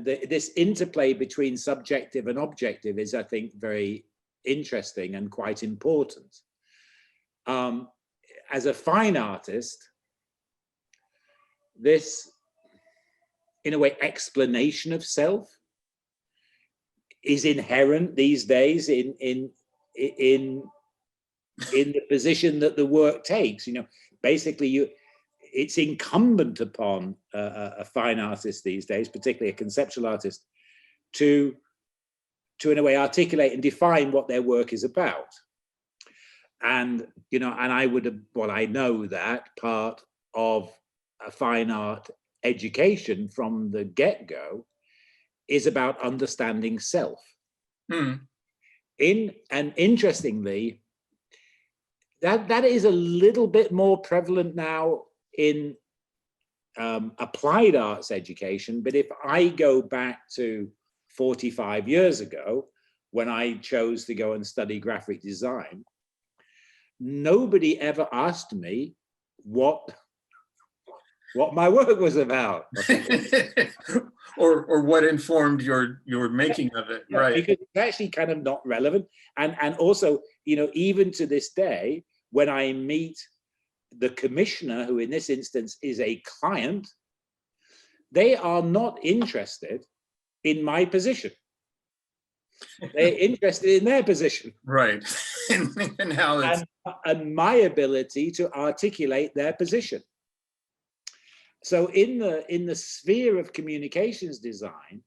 this interplay between subjective and objective is, I think, very interesting and quite important. As a fine artist, this, in a way, explanation of self is inherent these days in the position that the work takes. You know, basically, it's incumbent upon a fine artist these days, particularly a conceptual artist, to in a way articulate and define what their work is about. And you know, and I know that part of a fine art education from the get-go is about understanding self. And interestingly, that is a little bit more prevalent now in applied arts education. But if I go back to 45 years ago, when I chose to go and study graphic design, nobody ever asked me what my work was about. or what informed your making of it, right? Because it's actually kind of not relevant. And also, you know, even to this day, when I meet the commissioner, who in this instance is a client, they are not interested in my position. They're interested in their position. Right. and how it's... and my ability to articulate their position. So in the sphere of communications design,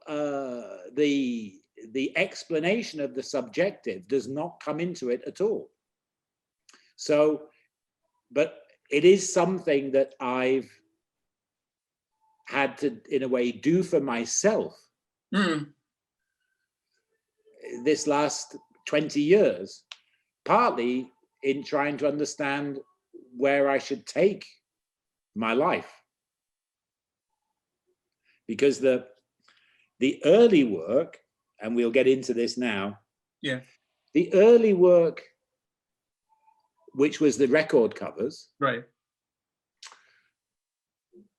the explanation of the subjective does not come into it at all. So, but it is something that I've had to, in a way, do for myself this last 20 years, partly in trying to understand where I should take my life. Because the early work, and we'll get into this now, the early work, which was the record covers, right,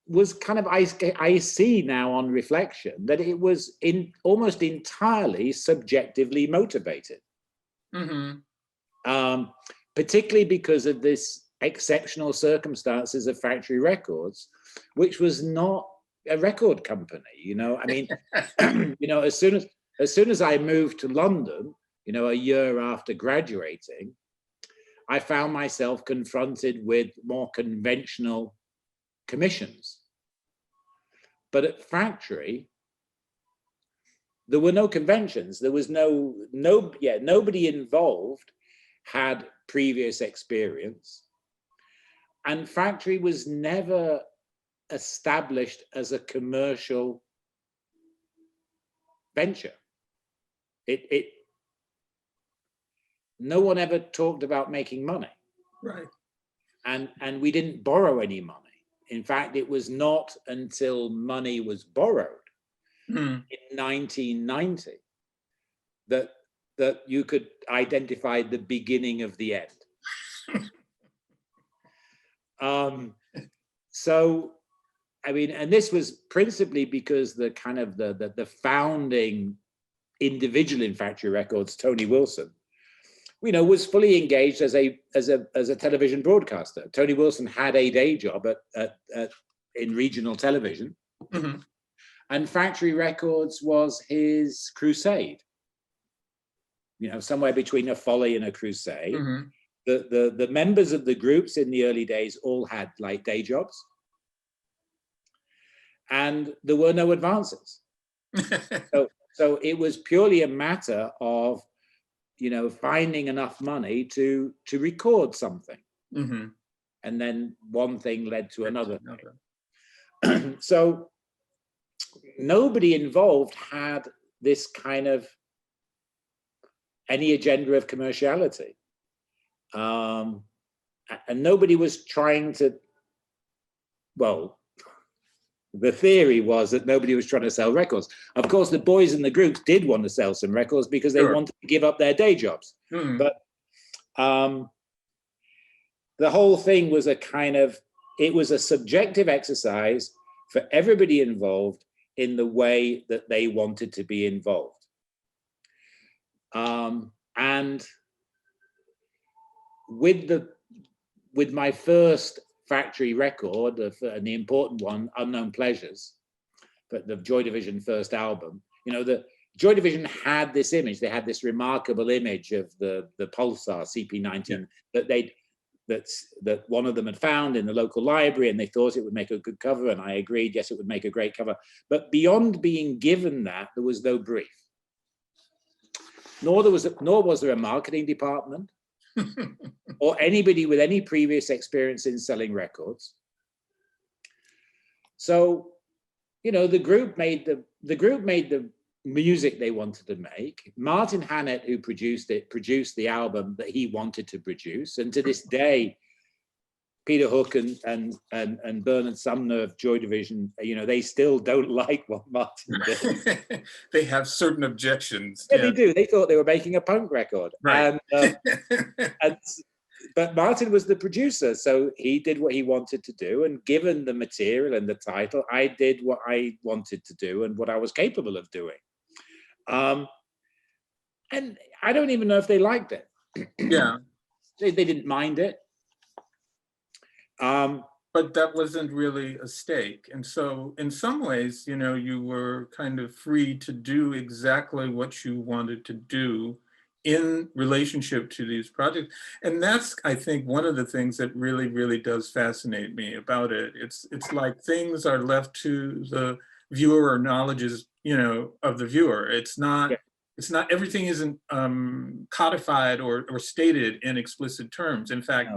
was kind of, I see now on reflection that it was almost entirely subjectively motivated. Particularly because of this exceptional circumstances of Factory Records, which was not a record company. You know, I mean, you know, as soon as I moved to London, you know, a year after graduating, I found myself confronted with more conventional commissions. But at Factory, there were no conventions. There was nobody involved had previous experience. And Factory was never established as a commercial venture. No one ever talked about making money. Right. And we didn't borrow any money. In fact, it was not until money was borrowed in 1990 that you could identify the beginning of the end. So, I mean, and this was principally because the kind of the founding individual in Factory Records, Tony Wilson, you know, was fully engaged as a television broadcaster. Tony Wilson had a day job in regional television, and Factory Records was his crusade. You know, somewhere between a folly and a crusade. The members of the groups in the early days all had like day jobs, and there were no advances. So it was purely a matter of, you know, finding enough money to record something, and then one thing led to another thing. So nobody involved had this kind of any agenda of commerciality. And nobody was trying to, well, the theory was that nobody was trying to sell records. Of course, the boys in the groups did want to sell some records because they wanted to give up their day jobs. But the whole thing was it was a subjective exercise for everybody involved in the way that they wanted to be involved. And with my first factory record, and the important one, Unknown Pleasures, but the Joy Division first album, you know, the Joy Division had this image. They had this remarkable image of the pulsar CP19 that one of them had found in the local library, and they thought it would make a good cover, and I agreed, yes, it would make a great cover. But beyond being given that, there was no brief. Nor was there a marketing department or anybody with any previous experience in selling records. So, you know, the group made the music they wanted to make. Martin Hannett, who produced it, produced the album that he wanted to produce. And to this day, Peter Hook and Bernard Sumner of Joy Division, you know, they still don't like what Martin did. They have certain objections. Yeah, they do. They thought they were making a punk record. Right. But Martin was the producer, so he did what he wanted to do. And given the material and the title, I did what I wanted to do and what I was capable of doing. And I don't even know if they liked it. Yeah. They didn't mind it. But that wasn't really a stake. And so in some ways, you know, you were kind of free to do exactly what you wanted to do in relationship to these projects. And that's, I think, one of the things that really, really does fascinate me about it. It's like things are left to the viewer, or knowledge is, you know, of the viewer. It's not, everything isn't codified or stated in explicit terms. In fact,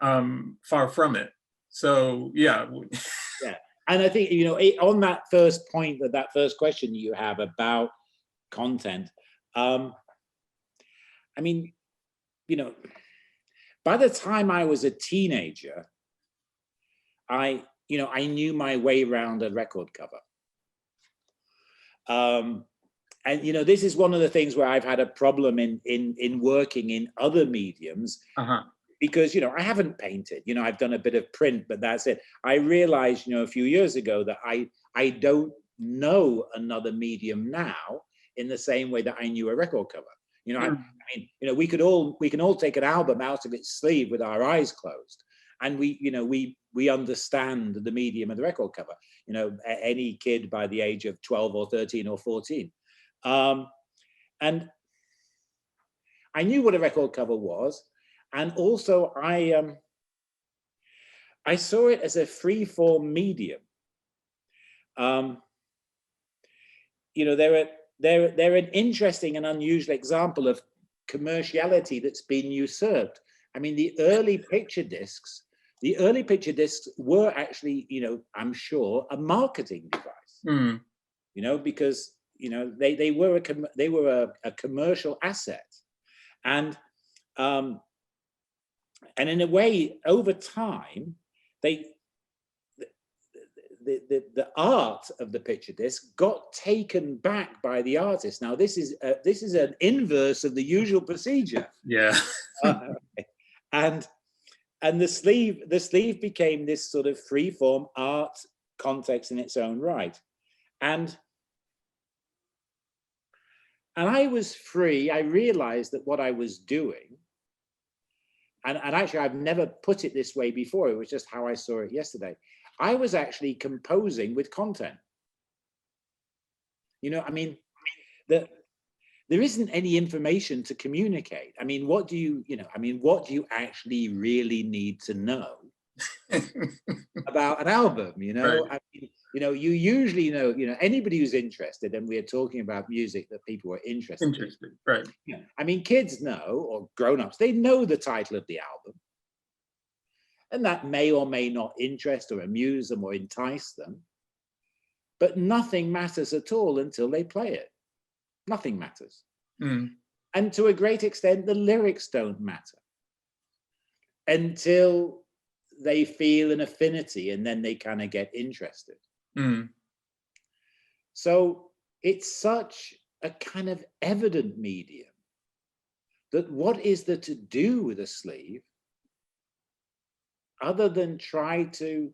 far from it. So, yeah. Yeah. And I think, you know, on that first point, that first question you have about content, I mean, you know, by the time I was a teenager, I knew my way around a record cover. And, you know, this is one of the things where I've had a problem in working in other mediums. Because, you know, I haven't painted, you know, I've done a bit of print, but that's it. I realized, you know, a few years ago that I don't know another medium now in the same way that I knew a record cover. You know, I mean, you know, we can all take an album out of its sleeve with our eyes closed, and we understand the medium of the record cover. You know, any kid by the age of 12 or 13 or 14. And I knew what a record cover was. And also, I saw it as a free-form medium. You know, they're an interesting and unusual example of commerciality that's been usurped. I mean, the early picture discs were actually, you know, I'm sure, a marketing device. You know, because, you know, they were a commercial asset, and in a way, over time, the art of the picture disc got taken back by the artist. Now, this is an inverse of the usual procedure. Yeah. And the sleeve became this sort of free-form art context in its own right. And I was free. I realized that what I was doing, and actually I've never put it this way before, it was just how I saw it yesterday. I was actually composing with content. You know, I mean, there isn't any information to communicate. I mean, what do you actually really need to know about an album? You know, right. I mean, you know, you usually know, you know, anybody who's interested, and we are talking about music that people are interested in. Right. Yeah. I mean, kids know, or grown-ups, they know the title of the album. And that may or may not interest or amuse them or entice them. But nothing matters at all until they play it. Nothing matters. And to a great extent, the lyrics don't matter until they feel an affinity, and then they kind of get interested. So it's such a kind of evident medium that what is there to do with a sleeve other than try to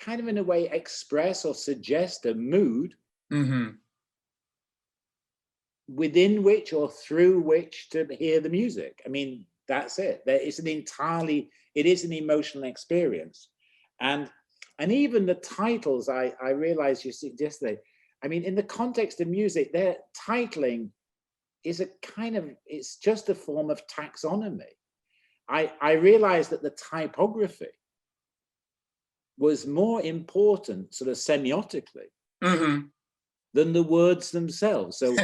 kind of in a way express or suggest a mood within which or through which to hear the music. I mean, that's it. It is an emotional experience. And even the titles, I realized yesterday, I mean, in the context of music, their titling is it's just a form of taxonomy. I realized that the typography was more important, sort of semiotically, than the words themselves. So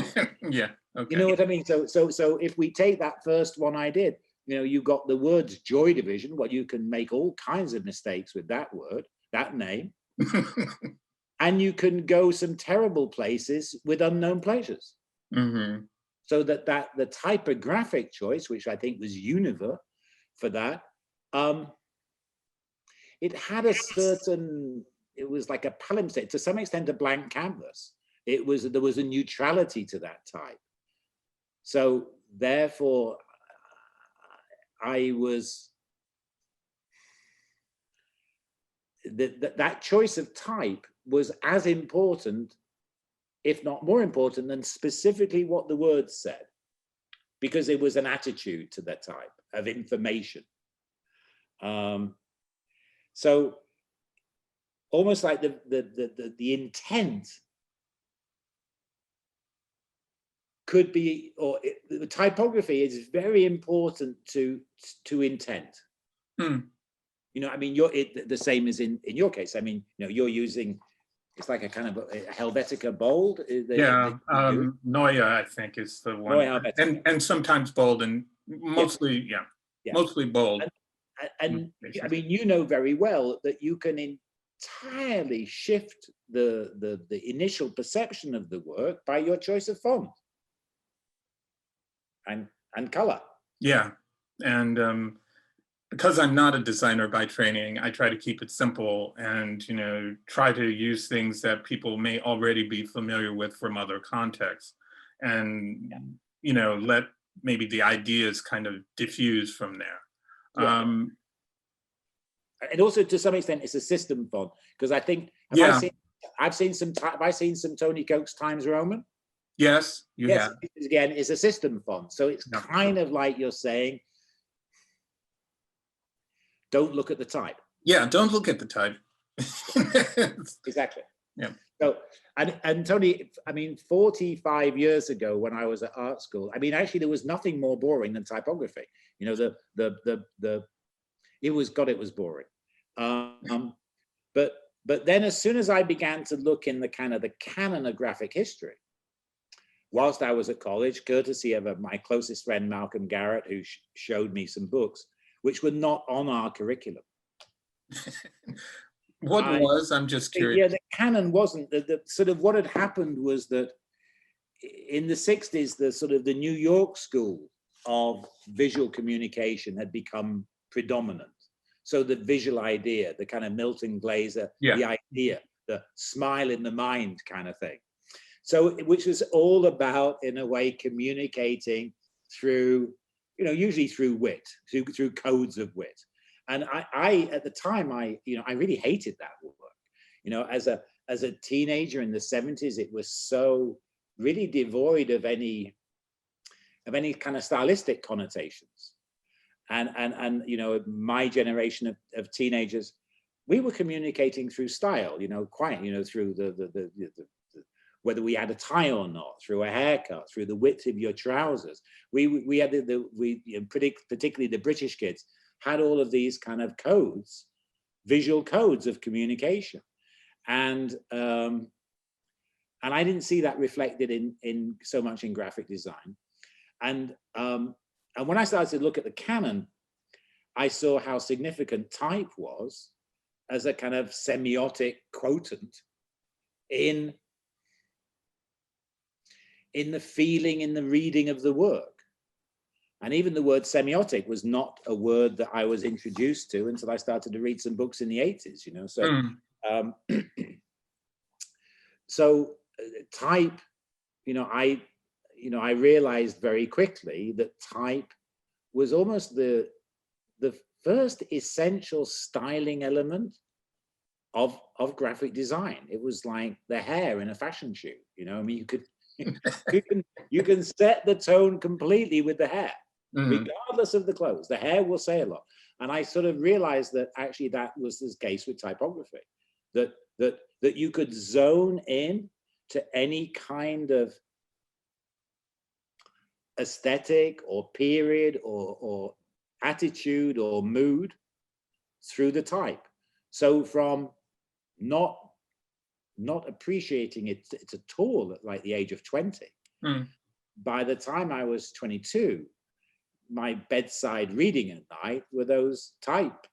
yeah, okay. You know what I mean? So if we take that first one I did, you know, you got the words Joy Division. Well, you can make all kinds of mistakes with that word, that name. And you can go some terrible places with Unknown Pleasures. So that the typographic choice, which I think was Univer for that, it had a certain, it was like a palimpsest, to some extent a blank canvas. There was a neutrality to that type. So therefore, that choice of type was as important, if not more important, than specifically what the words said, because it was an attitude to that type of information. So almost like the intent could be, or the typography is very important to intent. You know, I mean, the same as in your case. I mean, you know, you're using, it's like a kind of a Helvetica bold. Neue, I think, is the one. Neue, and sometimes bold, and mostly, mostly bold. And I mean, you know very well that you can entirely shift the initial perception of the work by your choice of font and color. Yeah, and because I'm not a designer by training, I try to keep it simple and, you know, try to use things that people may already be familiar with from other contexts, and you know, let maybe the ideas kind of diffuse from there. And also, to some extent, it's a system font, because I think I've seen some Tony Coates Times Roman. Yes, you have. Again, it's a system font, so it's kind of like you're saying, don't look at the type. Yeah, don't look at the type. Exactly. Yeah. So, and Tony, I mean, 45 years ago when I was at art school, I mean, actually there was nothing more boring than typography. You know, it was boring. But then as soon as I began to look in the kind of the canon of graphic history, whilst I was at college, courtesy of my closest friend, Malcolm Garrett, who showed me some books, which were not on our curriculum. I'm just curious. Yeah, the canon wasn't. The sort of what had happened was that in the 60s, the sort of the New York school of visual communication had become predominant. So the visual idea, the kind of Milton Glaser, the idea, the smile in the mind kind of thing. So, which was all about, in a way, communicating through, you know, usually through wit, through codes of wit. And I at the time, I really hated that work. You know, as a teenager in the 70s, it was so really devoid of any kind of stylistic connotations. And you know, my generation of teenagers, we were communicating through style, you know, quite, you know, through the whether we had a tie or not, through a haircut, through the width of your trousers. We had particularly the British kids had all of these kind of codes, visual codes of communication, and I didn't see that reflected in so much in graphic design, and when I started to look at the canon, I saw how significant type was as a kind of semiotic quotient in the feeling, in the reading of the work. And even the word semiotic was not a word that I was introduced to until I started to read some books in the 80s, you know. So, so type, you know, I realized very quickly that type was almost the first essential styling element of graphic design. It was like the hair in a fashion shoot. You know, I mean, you can set the tone completely with the hair, regardless of the clothes. The hair will say a lot. And I sort of realized that actually that was the case with typography, that you could zone in to any kind of aesthetic or period or attitude or mood through the type. So from not appreciating it at all at like the age of 20, by the time I was 22, my bedside reading at night were those type.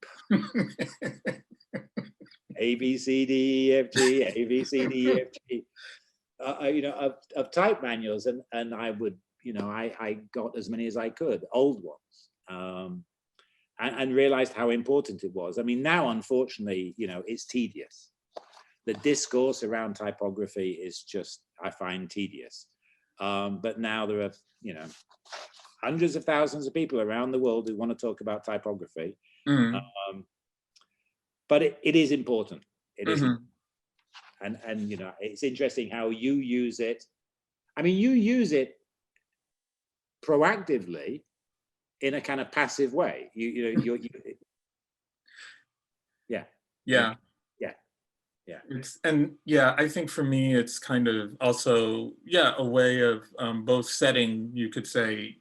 A, B, C, D, E, F, G, A, B, C, D, E, F, G, you know, of type manuals. And I would, you know, I got as many as I could, old ones, and realized how important it was. I mean, now, unfortunately, you know, it's tedious. The discourse around typography is just, I find, tedious. But now there are, you know, hundreds of thousands of people around the world who want to talk about typography. But it is important. It is, and you know, it's interesting how you use it. I mean, you use it proactively in a kind of passive way. You yeah. It's, and yeah, I think for me, it's kind of also, a way of both setting, you could say,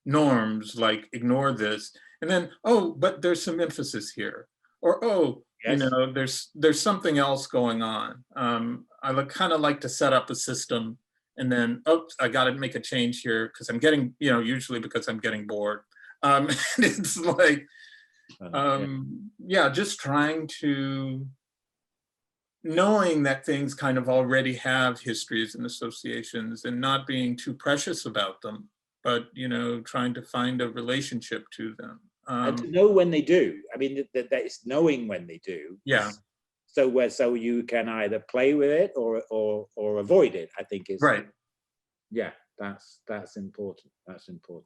norms, like ignore this, and then, oh, but there's some emphasis here, or, oh, you know, there's something else going on. I kind of like to set up a system, and then, oops, I got to make a change here because I'm getting, you know, usually because I'm getting bored. It's like, just trying to, knowing that things kind of already have histories and associations and not being too precious about them, but, you know, trying to find a relationship to them. And to know when they do. I mean, that it's knowing when they do. Yeah. So you can either play with it or avoid it, I think is right. Yeah, that's important. That's important.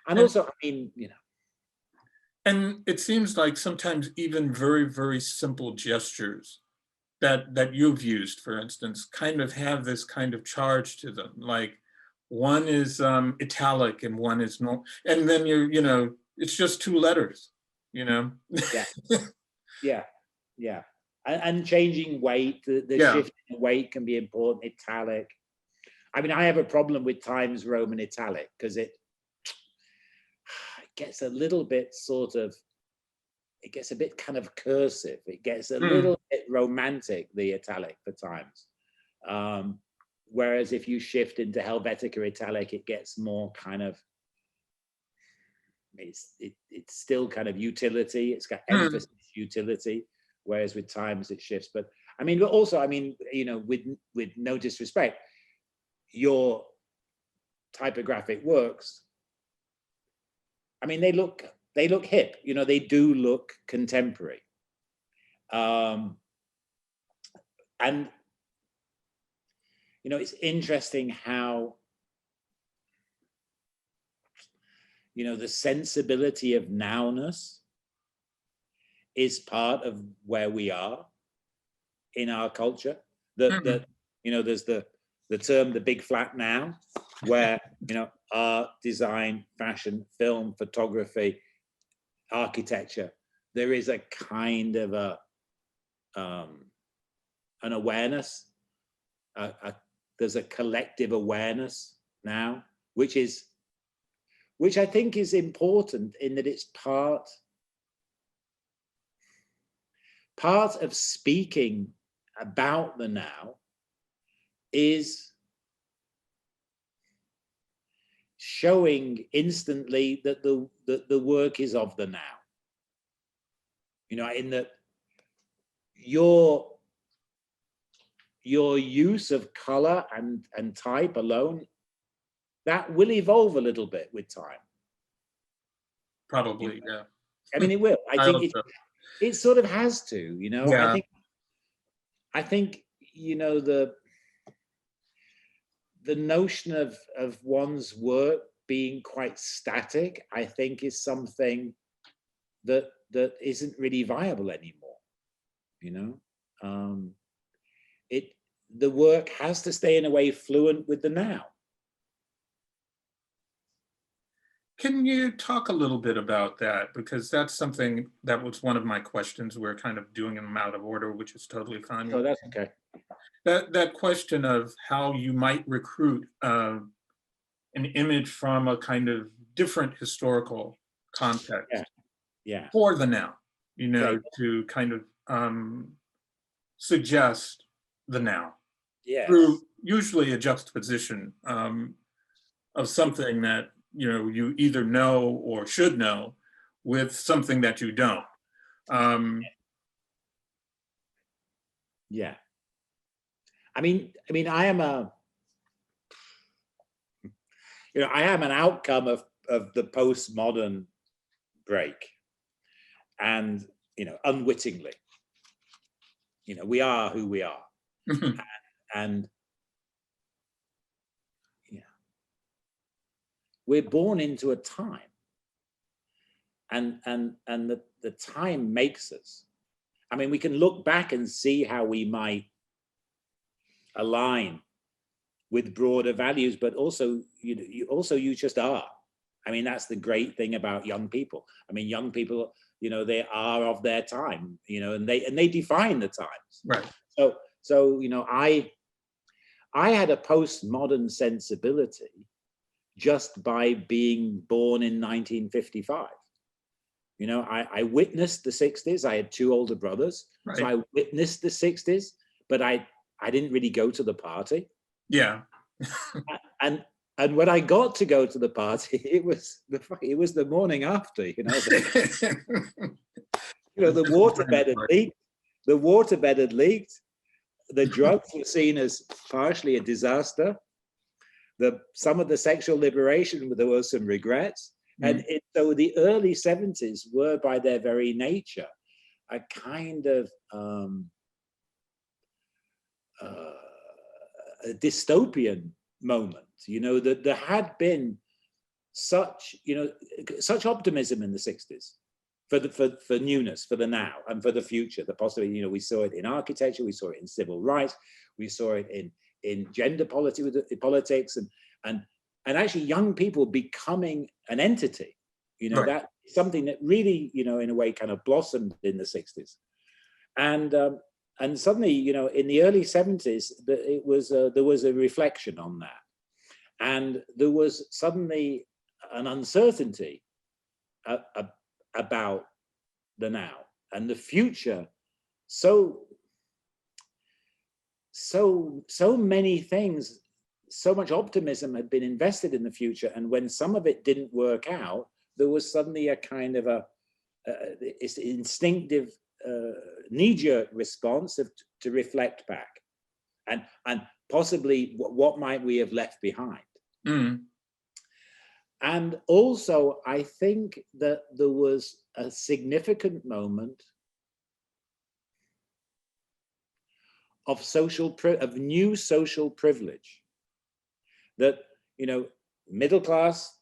And also, I mean, you know. And it seems like sometimes even very, very simple gestures that you've used, for instance, kind of have this kind of charge to them. Like one is italic and one is no, and then you know, it's just two letters, you know? Yeah. And changing weight, the shift in weight can be important, italic. I mean, I have a problem with Times Roman italic because it gets a little bit sort of, it gets a bit kind of cursive. It gets a little bit romantic, the italic for Times. Whereas if you shift into Helvetica italic, it gets more kind of, it's still kind of utility. It's got emphasis, utility. Whereas with Times it shifts. But I mean, but also, I mean, you know, with no disrespect, your typographic works, I mean, they look hip, you know, they do look contemporary. And, you know, it's interesting how, you know, the sensibility of nowness is part of where we are in our culture. That you know, there's the term, the big flat now, where, you know, art, design, fashion, film, photography, architecture, there is a kind of an awareness, there's a collective awareness now, which I think is important in that it's part of speaking about the now is showing instantly that the work is of the now. You know, in that your use of color and type alone, that will evolve a little bit with time. Probably, yeah. I mean, it will. I think it sort of has to, you know. Yeah. I think, you know, the notion of one's work being quite static, I think, is something that isn't really viable anymore. you know. The work has to stay in a way fluent with the now. Can you talk a little bit about that? Because that's something that was one of my questions. We're kind of doing them out of order, which is totally fine. Oh, that's okay. That question of how you might recruit an image from a kind of different historical context for the now, you know, to kind of suggest the now through usually a juxtaposition of something that, you know, you either know or should know with something that you don't. Yeah. I mean, I am I am an outcome of the postmodern break, and, you know, unwittingly, you know, we are who we are. And yeah, we're born into a time, and the time makes us. I mean, we can look back and see how we might align with broader values, but also you just are. I mean, that's the great thing about young people. I mean, young people, you know, they are of their time, you know, and they define the times. Right. So you know, I had a postmodern sensibility just by being born in 1955. You know, I witnessed the 60s. I had two older brothers, so I witnessed the 60s, but I didn't really go to the party. Yeah. and when I got to go to the party, it was the morning after. You know, the waterbed had leaked. The waterbed had leaked. The drugs were seen as partially a disaster. Some of the sexual liberation, there were some regrets. And so the early 70s were, by their very nature, a kind of a dystopian moment. You know, that there had been such optimism in the 60s for newness, for the now, and for the future, the possibility. You know, we saw it in architecture, we saw it in civil rights, we saw it in gender politics, and actually young people becoming an entity. You know, that's something that really, you know, in a way kind of blossomed in the 60s. And suddenly, you know, in the early 70s, there was a reflection on that. And there was suddenly an uncertainty about the now and the future. So many things, so much optimism had been invested in the future. And when some of it didn't work out, there was suddenly a kind of it's instinctive knee-jerk response to reflect back and possibly what might we have left behind. And also, I think that there was a significant moment of new social privilege that, you know, middle class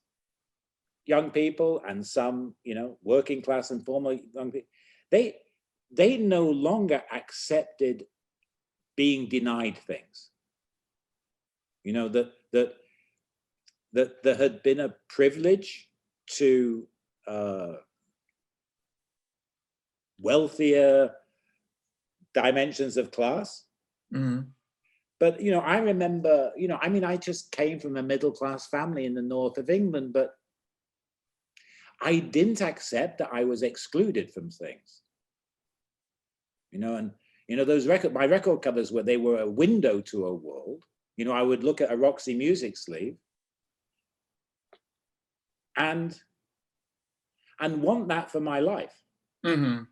young people and some, you know, working class and formal young people, they no longer accepted being denied things. You know, that there had been a privilege to wealthier dimensions of class. But, you know, I remember, you know, I mean, I just came from a middle class family in the north of England, but I didn't accept that I was excluded from things. You know, and, you know, my record covers they were a window to a world. You know, I would look at a Roxy Music sleeve and want that for my life. You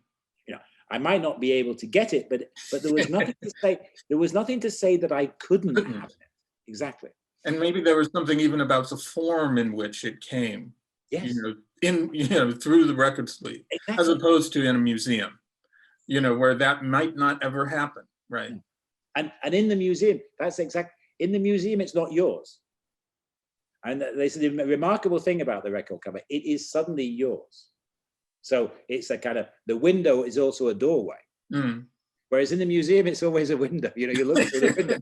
know, I might not be able to get it, but there was nothing to say. There was nothing to say that I couldn't have it. Exactly. And maybe there was something even about the form in which it came. Yes. You know, through the record sleeve, as opposed to in a museum. You know, where that might not ever happen, right? And in the museum, in the museum, it's not yours. And they said the remarkable thing about the record cover, it is suddenly yours. So it's a kind of, the window is also a doorway. Whereas in the museum, it's always a window. You know, you look through the window.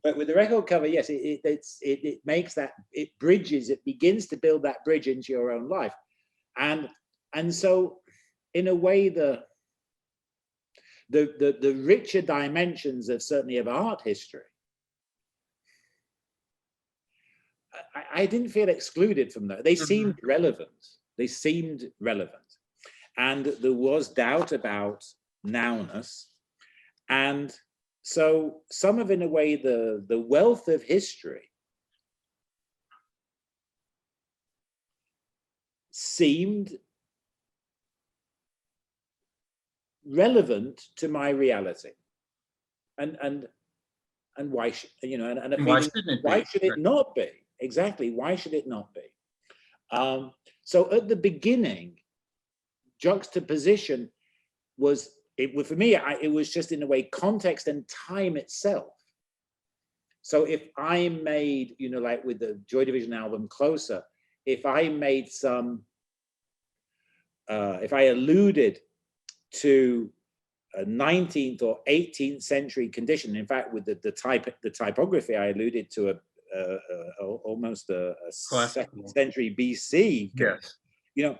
But with the record cover, yes, it makes that, it bridges, it begins to build that bridge into your own life. And so in a way, the richer dimensions of certainly of art history, I didn't feel excluded from that. They seemed relevant. They seemed relevant. And there was doubt about nowness. And so some of, in a way, the wealth of history seemed relevant to my reality. And why should, you know, and why shouldn't it be? Why should it not be? Exactly. Why should it not be? So at the beginning, juxtaposition was, for me, it was just in a way context and time itself. So if I made, you know, like with the Joy Division album Closer, if I made some, if I alluded to a 19th or 18th century condition, in fact, with the typography, I alluded to almost a second century BC. Yes. You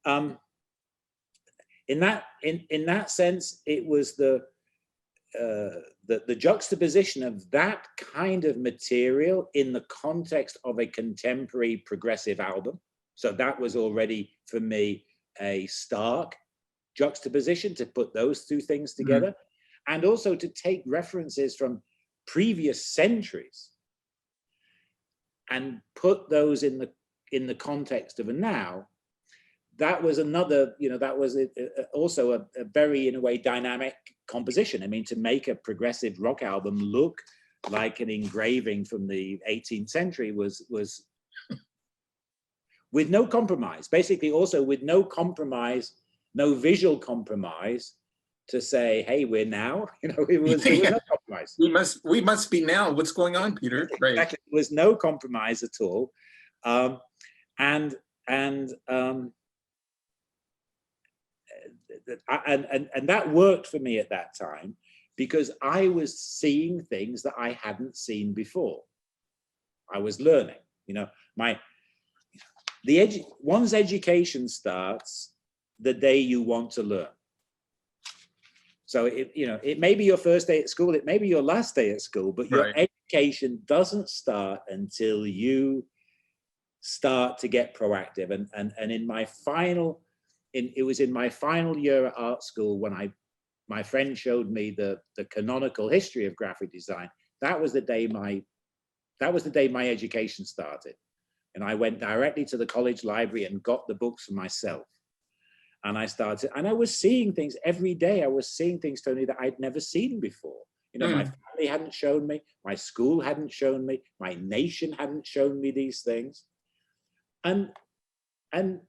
know, in that sense, it was the juxtaposition of that kind of material in the context of a contemporary progressive album. So that was already, for me, a stark juxtaposition to put those two things together, and also to take references from previous centuries and put those in the context of a now. That was another, you know, that was also a very, in a way, dynamic composition. I mean, to make a progressive rock album look like an engraving from the 18th century was with no compromise, basically also with no compromise, no visual compromise to say, hey, we're now, you know, there was no compromise. We must be now. What's going on, Peter? Right. Exactly. There was no compromise at all. And that worked for me at that time, because I was seeing things that I hadn't seen before. I was learning, you know, one's education starts the day you want to learn. So it may be your first day at school, it may be your last day at school, but your education doesn't start until you start to get proactive. And in my final, it was in my final year at art school when my friend showed me the canonical history of graphic design. That was the day my education started. And I went directly to the college library and got the books for myself. And I started, and I was seeing things every day. I was seeing things, Tony, that I'd never seen before. You know, my family hadn't shown me, my school hadn't shown me, my nation hadn't shown me these things. And I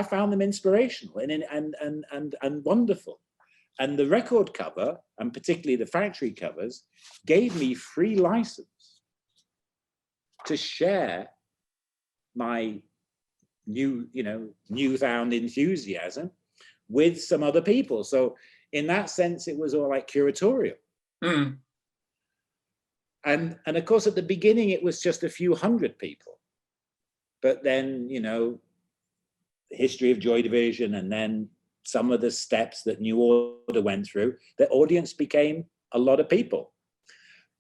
found them inspirational and wonderful. And the record cover, and particularly the factory covers, gave me free license to share my newfound enthusiasm with some other people. So in that sense, it was all like curatorial. And of course, at the beginning, it was just a few hundred people. But then, you know, the history of Joy Division, and then some of the steps that New Order went through, the audience became a lot of people.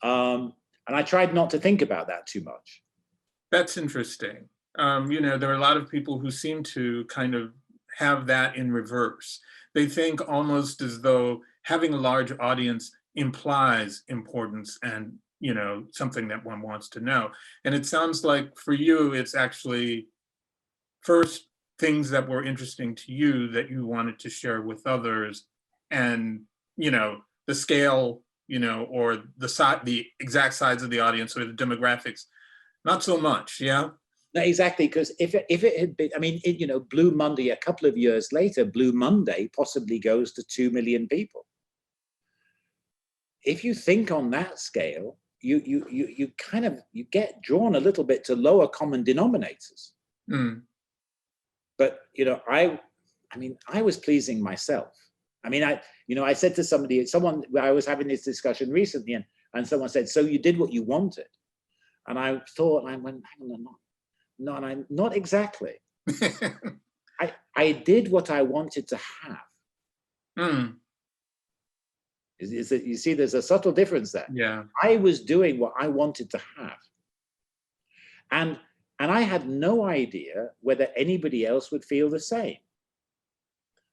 And I tried not to think about that too much. That's interesting. You know, there are a lot of people who seem to kind of have that in reverse. They think almost as though having a large audience implies importance and, you know, something that one wants to know. And it sounds like for you, it's actually first things that were interesting to you that you wanted to share with others, and, you know, the scale, you know, or the exact size of the audience or the demographics, not so much. Yeah. No, exactly, because if it had been, I mean, you know, Blue Monday, a couple of years later, Blue Monday possibly goes to 2 million people. If you think on that scale, you kind of, you get drawn a little bit to lower common denominators. But, you know, I mean, I was pleasing myself. I mean, I said to someone, I was having this discussion recently, and someone said, so you did what you wanted. And I thought, and I went, hang on, no, and I'm not exactly. I did what I wanted to have. Mm. You see, there's a subtle difference there. Yeah. I was doing what I wanted to have. And I had no idea whether anybody else would feel the same.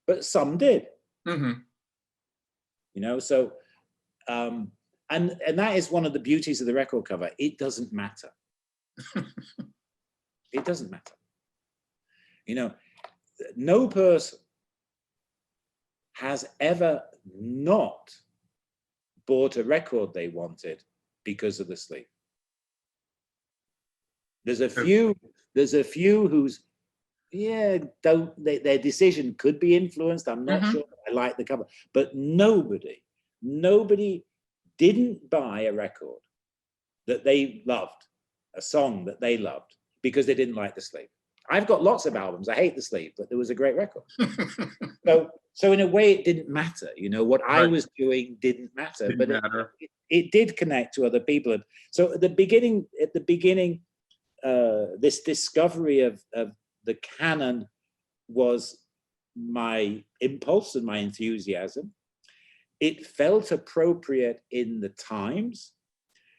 But some did. Mm-hmm. You know, so and that is one of the beauties of the record cover. It doesn't matter. It doesn't matter. You know, no person has ever not bought a record they wanted because of the sleeve. There's a few whose, their decision could be influenced. I'm not sure I like the cover, but nobody didn't buy a record that they loved, a song that they loved, because they didn't like the sleeve. I've got lots of albums. I hate the sleeve, but there was a great record. So in a way, it didn't matter. You know, what I was doing didn't matter, but it did connect to other people. And so at the beginning, this discovery of the canon was my impulse and my enthusiasm. It felt appropriate in the times,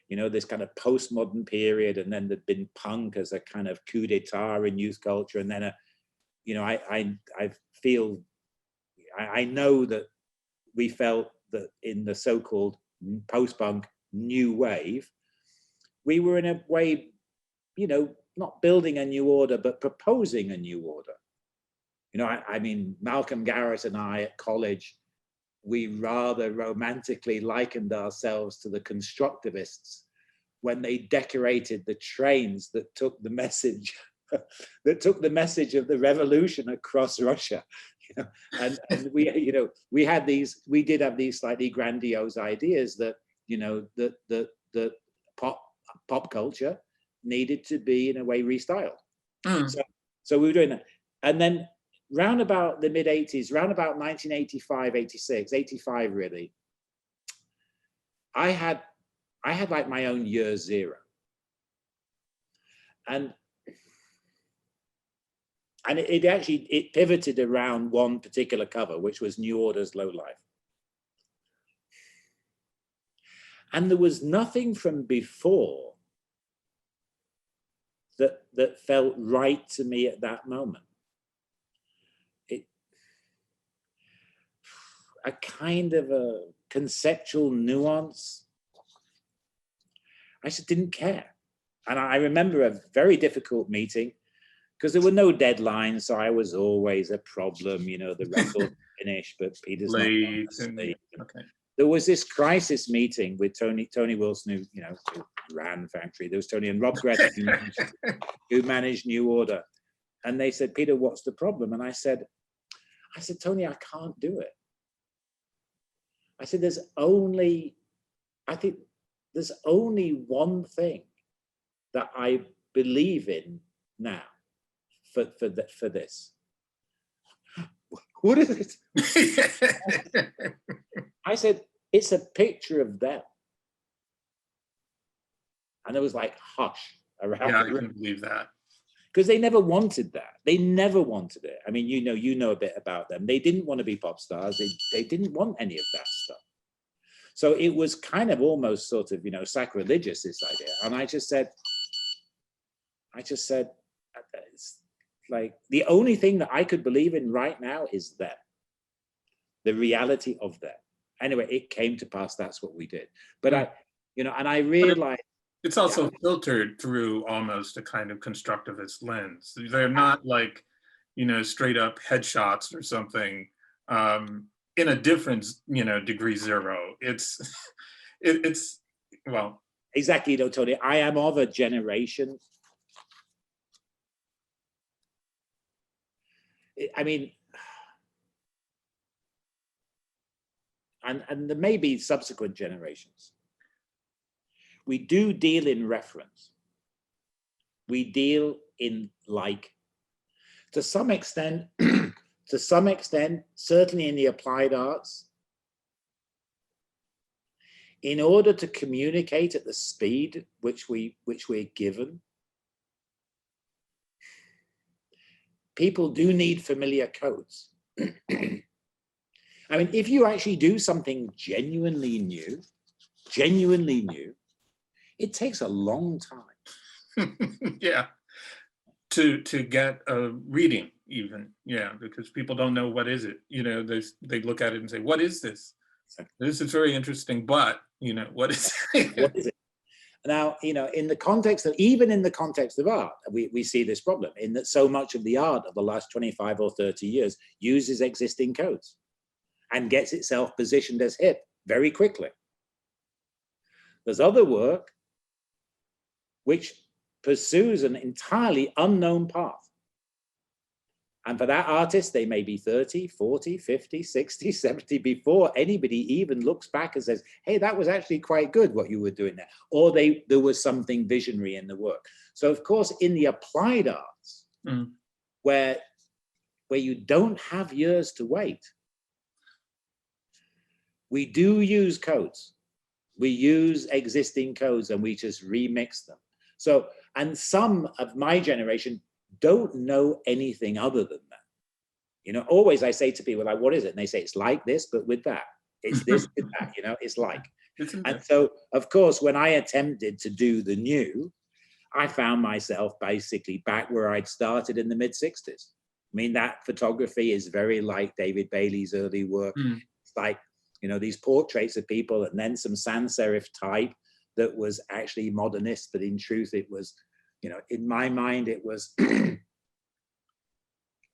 you know, this kind of postmodern period, and then there'd been punk as a kind of coup d'etat in youth culture, and then I know that we felt that in the so-called post-punk new wave, we were in a way, you know, not building a new order, but proposing a new order. You know, I mean, Malcolm Garrett and I at college, we rather romantically likened ourselves to the constructivists when they decorated the trains that took the message of the revolution across Russia. You know, and we, you know, we did have these slightly grandiose ideas that, you know, that pop culture needed to be in a way restyled. So we were doing that. And then round about the mid 80s, round about 1985, 86, 85 really, I had like my own year zero. And it pivoted around one particular cover, which was New Order's Low Life. And there was nothing from before that felt right to me at that moment. A kind of a conceptual nuance. I just didn't care. And I remember a very difficult meeting because there were no deadlines, so I was always a problem. You know, the record finished, but Peter's late. Okay. There was this crisis meeting with Tony Wilson, who, you know, who ran Factory. There was Tony and Rob Greta, who managed New Order. And they said, Peter, what's the problem? And I said, Tony, I can't do it. I said, there's only one thing that I believe in now for this. What is it? I said, it's a picture of them. And it was like hush around. Yeah, I can believe that. Because they never wanted that. They never wanted it. I mean, you know a bit about them. They didn't want to be pop stars. They didn't want any of that stuff. So it was kind of almost sort of, you know, sacrilegious, this idea. And I just said, it's like the only thing that I could believe in right now is them. The reality of them. Anyway, it came to pass. That's what we did. But I realized it's also filtered through almost a kind of constructivist lens. They're not like, you know, straight up headshots or something in a different, you know, degree zero. It's well. Exactly, you know, Tony, I am of a generation. I mean, and there may be subsequent generations. We do deal in reference. We deal in like. To some extent, to some extent, certainly in the applied arts, in order to communicate at the speed which we're given, people do need familiar codes. I mean, if you actually do something genuinely new, it takes a long time. Yeah, to get a reading even, yeah, because people don't know what is it. You know, they look at it and say, what is this? This is very interesting, but, you know, what is it? What is it? Now, you know, in the context of, even in the context of art, we see this problem in that so much of the art of the last 25 or 30 years uses existing codes and gets itself positioned as hip very quickly. There's other work which pursues an entirely unknown path. And for that artist, they may be 30, 40, 50, 60, 70 before anybody even looks back and says, hey, that was actually quite good what you were doing there. Or there was something visionary in the work. So of course, in the applied arts, where you don't have years to wait, we do use codes. We use existing codes and we just remix them. So, and some of my generation don't know anything other than that. You know, always I say to people, like, what is it? And they say, it's like this, but with that. It's this with that, you know, it's like. And so, of course, when I attempted to do the new, I found myself basically back where I'd started in the mid-60s. I mean, that photography is very like David Bailey's early work. It's like, you know, these portraits of people and then some sans serif type that was actually modernist, but in truth, it was, you know, in my mind, it was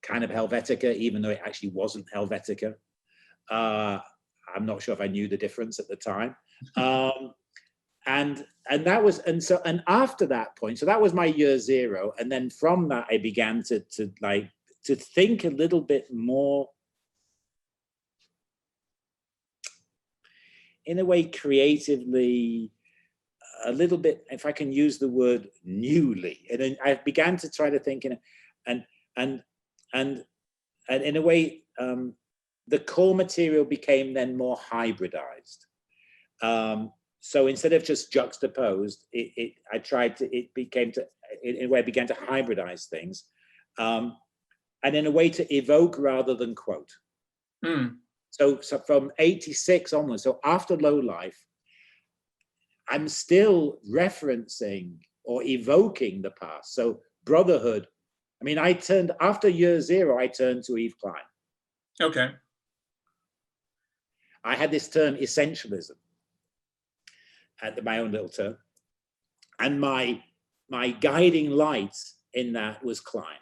kind of Helvetica, even though it actually wasn't Helvetica. I'm not sure if I knew the difference at the time. And that was, and after that point, so that was my year zero. And then from that, I began to think a little bit more, in a way, creatively, a little bit, if I can use the word, newly. And then I began to try to think and in a way, the core material became then more hybridized. So instead of just juxtaposed, it became to, in a way, I began to hybridize things, and in a way to evoke rather than quote. So from 86 onwards, so after Low Life, I'm still referencing or evoking the past. So Brotherhood, I mean, after year zero, I turned to Yves Klein. Okay. I had this term, essentialism, at my own little term. And my guiding light in that was Klein.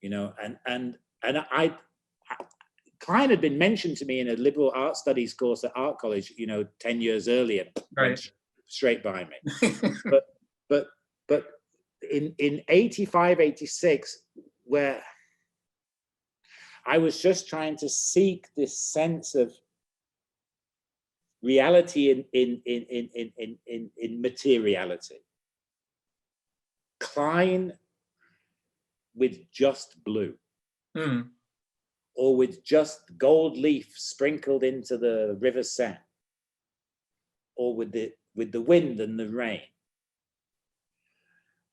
You know, and Klein had been mentioned to me in a liberal art studies course at art college, you know, 10 years earlier, right, straight by me. but in 85, 86, where I was just trying to seek this sense of reality in materiality. Klein with just blue. Or with just gold leaf sprinkled into the River Seine, or with the wind and the rain.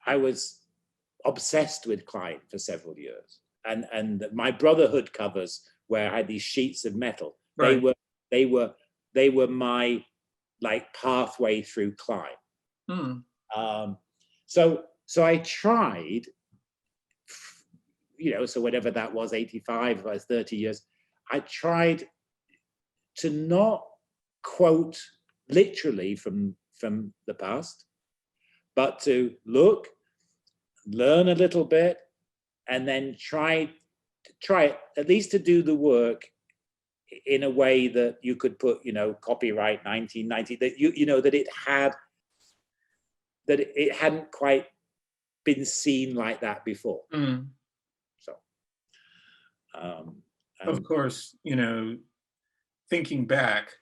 I was obsessed with Klein for several years, and my Brotherhood covers, where I had these sheets of metal, right, they were my like pathway through Klein. So I tried. You know, so whatever that was, 85, 30 years, I tried to not quote literally from the past, but to look, learn a little bit, and then try at least to do the work in a way that you could put, you know, copyright 1990, that you know, that it hadn't quite been seen like that before. Of course, you know, thinking back,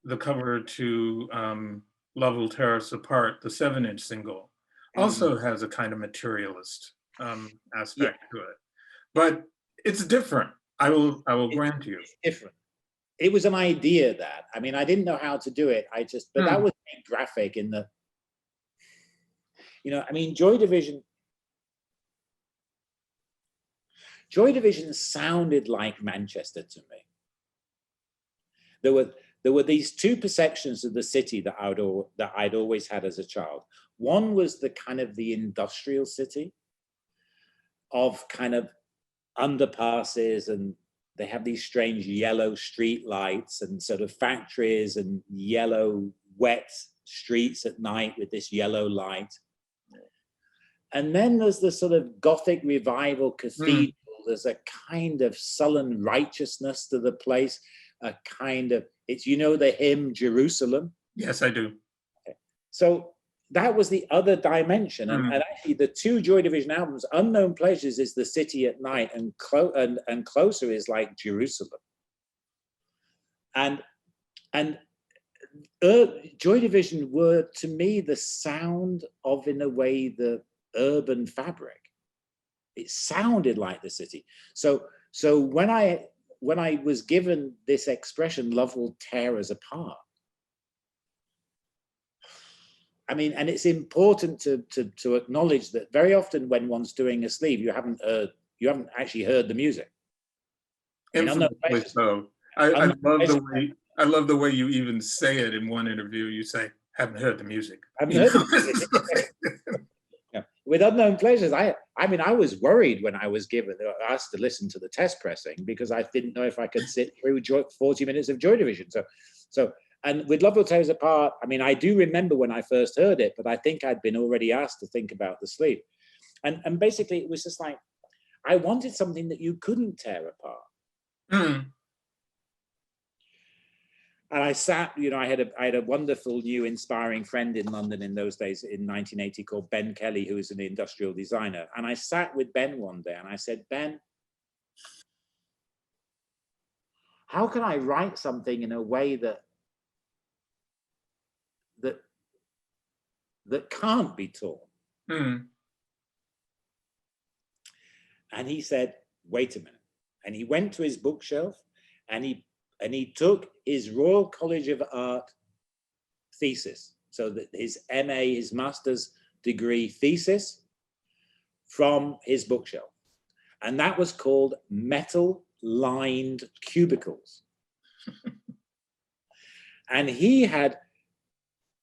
the cover to Love Will Tear Us Apart, the 7-inch single, also has a kind of materialist aspect to it. But It's different. I will grant you. It's different. It was an idea that, I mean, I didn't know how to do it. But that was graphic in the, I mean, Joy Division sounded like Manchester to me. There were these two perceptions of the city that I'd always had as a child. One was the kind of the industrial city of kind of underpasses, and they have these strange yellow street lights and sort of factories and yellow wet streets at night with this yellow light. And then there's the sort of Gothic revival cathedral. There's a kind of sullen righteousness to the place, a kind of, it's, the hymn Jerusalem? Yes, I do. Okay. So that was the other dimension. And actually the two Joy Division albums, Unknown Pleasures is the city at night, and Closer is like Jerusalem. And Joy Division were, to me, the sound of, in a way, the urban fabric. It sounded like the city. So when I was given this expression, love will tear us apart, I mean, and it's important to acknowledge that very often when one's doing a sleeve, you haven't actually heard the music. I love the way you even say it in one interview. You say, "Haven't heard the music." Haven't heard the music. Yeah. With Unknown Pleasures, I mean, I was worried when I was asked to listen to the test pressing, because I didn't know if I could sit through 40 minutes of Joy Division. So. And with Love Will Tear Us Apart, I mean, I do remember when I first heard it, but I think I'd been already asked to think about the sleeve. And basically it was just like, I wanted something that you couldn't tear apart. And I sat, I had a wonderful new inspiring friend in London in those days in 1980 called Ben Kelly, who was an industrial designer. And I sat with Ben one day and I said, Ben, how can I write something in a way that can't be torn? And he said, wait a minute. And he went to his bookshelf and he took his Royal College of Art thesis, so that his MA, his master's degree thesis, from his bookshelf. And that was called Metal-Lined Cubicles. And he had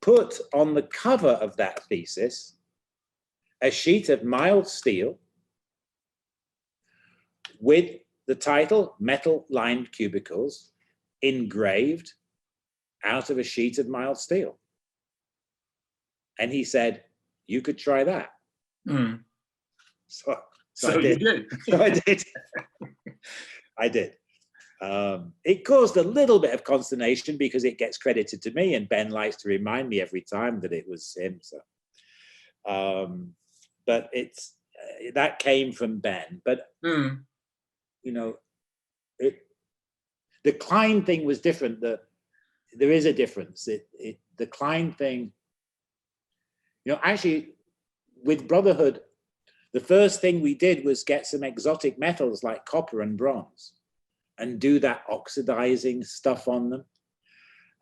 put on the cover of that thesis a sheet of mild steel with the title Metal-Lined Cubicles engraved out of a sheet of mild steel. And he said, you could try that. So I did. You did. So I did. I did. It caused a little bit of consternation because it gets credited to me, and Ben likes to remind me every time that it was him. So, but it's that came from Ben. But the Klein thing was different. There is a difference. The Klein thing, actually, with Brotherhood, the first thing we did was get some exotic metals like copper and bronze and do that oxidizing stuff on them.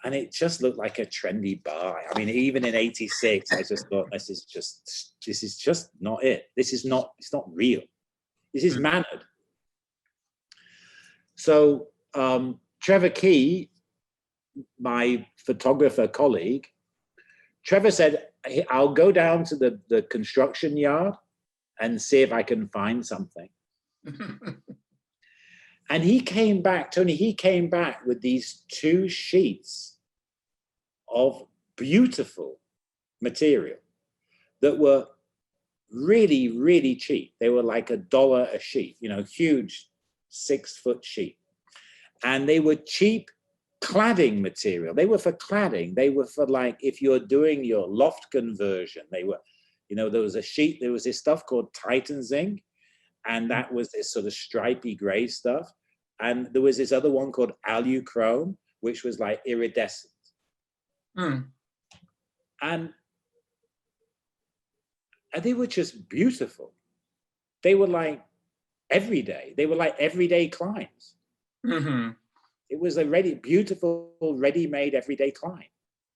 And it just looked like a trendy bar. I mean, even in '86, I just thought, this is just not it. It's not real. This is mannered. So Trevor Key, my photographer colleague, Trevor said, I'll go down to the construction yard and see if I can find something. And he came back, Tony, with these two sheets of beautiful material that were really, really cheap. They were like $1 a sheet, huge 6-foot sheet. And they were cheap cladding material. They were for cladding. They were for, like, if you're doing your loft conversion, they were, there was this stuff called Titan zinc, and that was this sort of stripy gray stuff. And there was this other one called aluchrome, which was like iridescent. And they were just beautiful. They were like, every day. They were like everyday climbs. Mm-hmm. It was a beautiful, ready-made everyday climb.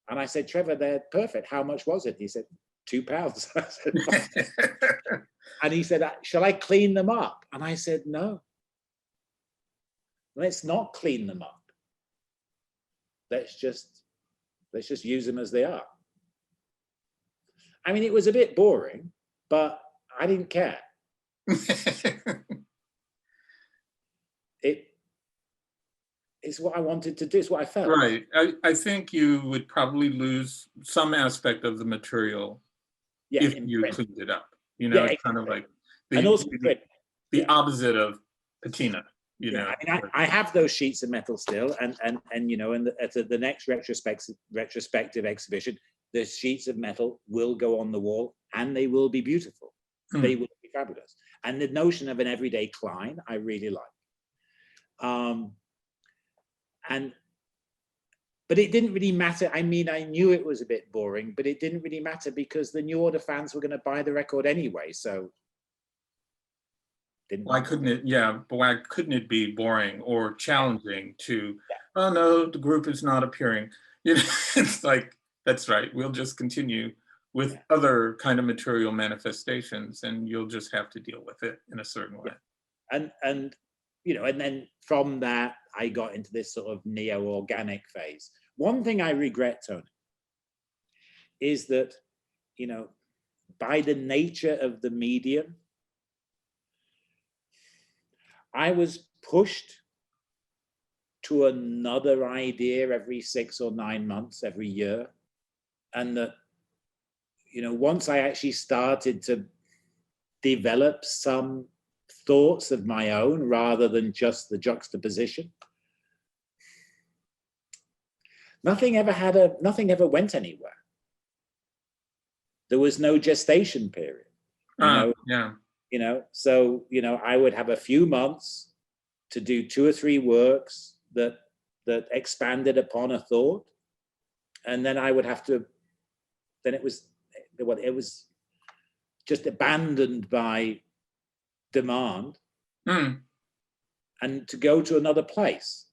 And I said, Trevor, they're perfect. How much was it? He said, £2. I said, and he said, shall I clean them up? And I said, no. Let's not clean them up. Let's just use them as they are. I mean, it was a bit boring, but I didn't care. It's what I wanted to do. It's what I felt. Right. I think you would probably lose some aspect of the material if you cleaned it up. You know, it's kind of like the opposite of patina. You know, I mean, I have those sheets of metal still, and you know, at the next retrospective exhibition, the sheets of metal will go on the wall, and they will be beautiful. They will be fabulous. And the notion of an everyday climb, I really like. But it didn't really matter. I mean, I knew it was a bit boring, but it didn't really matter because the New Order fans were going to buy the record anyway. So why couldn't it? Yeah, but why couldn't it be boring or challenging to? Oh no, the group is not appearing. You know, it's like, that's right. We'll just continue with other kind of material manifestations, and you'll just have to deal with it in a certain way. And you know, and then from that, I got into this sort of neo-organic phase. One thing I regret, Tony, is that, you know, by the nature of the medium, I was pushed to another idea every 6 or 9 months, every year. And that, you know, once I actually started to develop some thoughts of my own rather than just the juxtaposition, nothing ever went anywhere. There was no gestation period. You know, so, you know, I would have a few months to do 2 or 3 works that expanded upon a thought, and then I would have to, then it was just abandoned by demand, and to go to another place.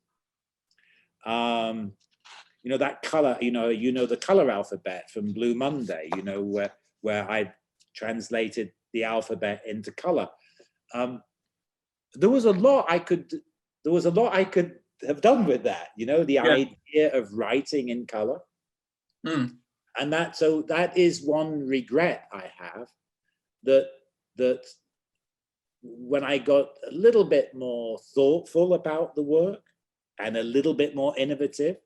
You know, that color, you know the color alphabet from Blue Monday, you know, where I translated the alphabet into color. There was a lot I could have done with that, you know, the idea of writing in color. And that is one regret I have, that when I got a little bit more thoughtful about the work and a little bit more innovative,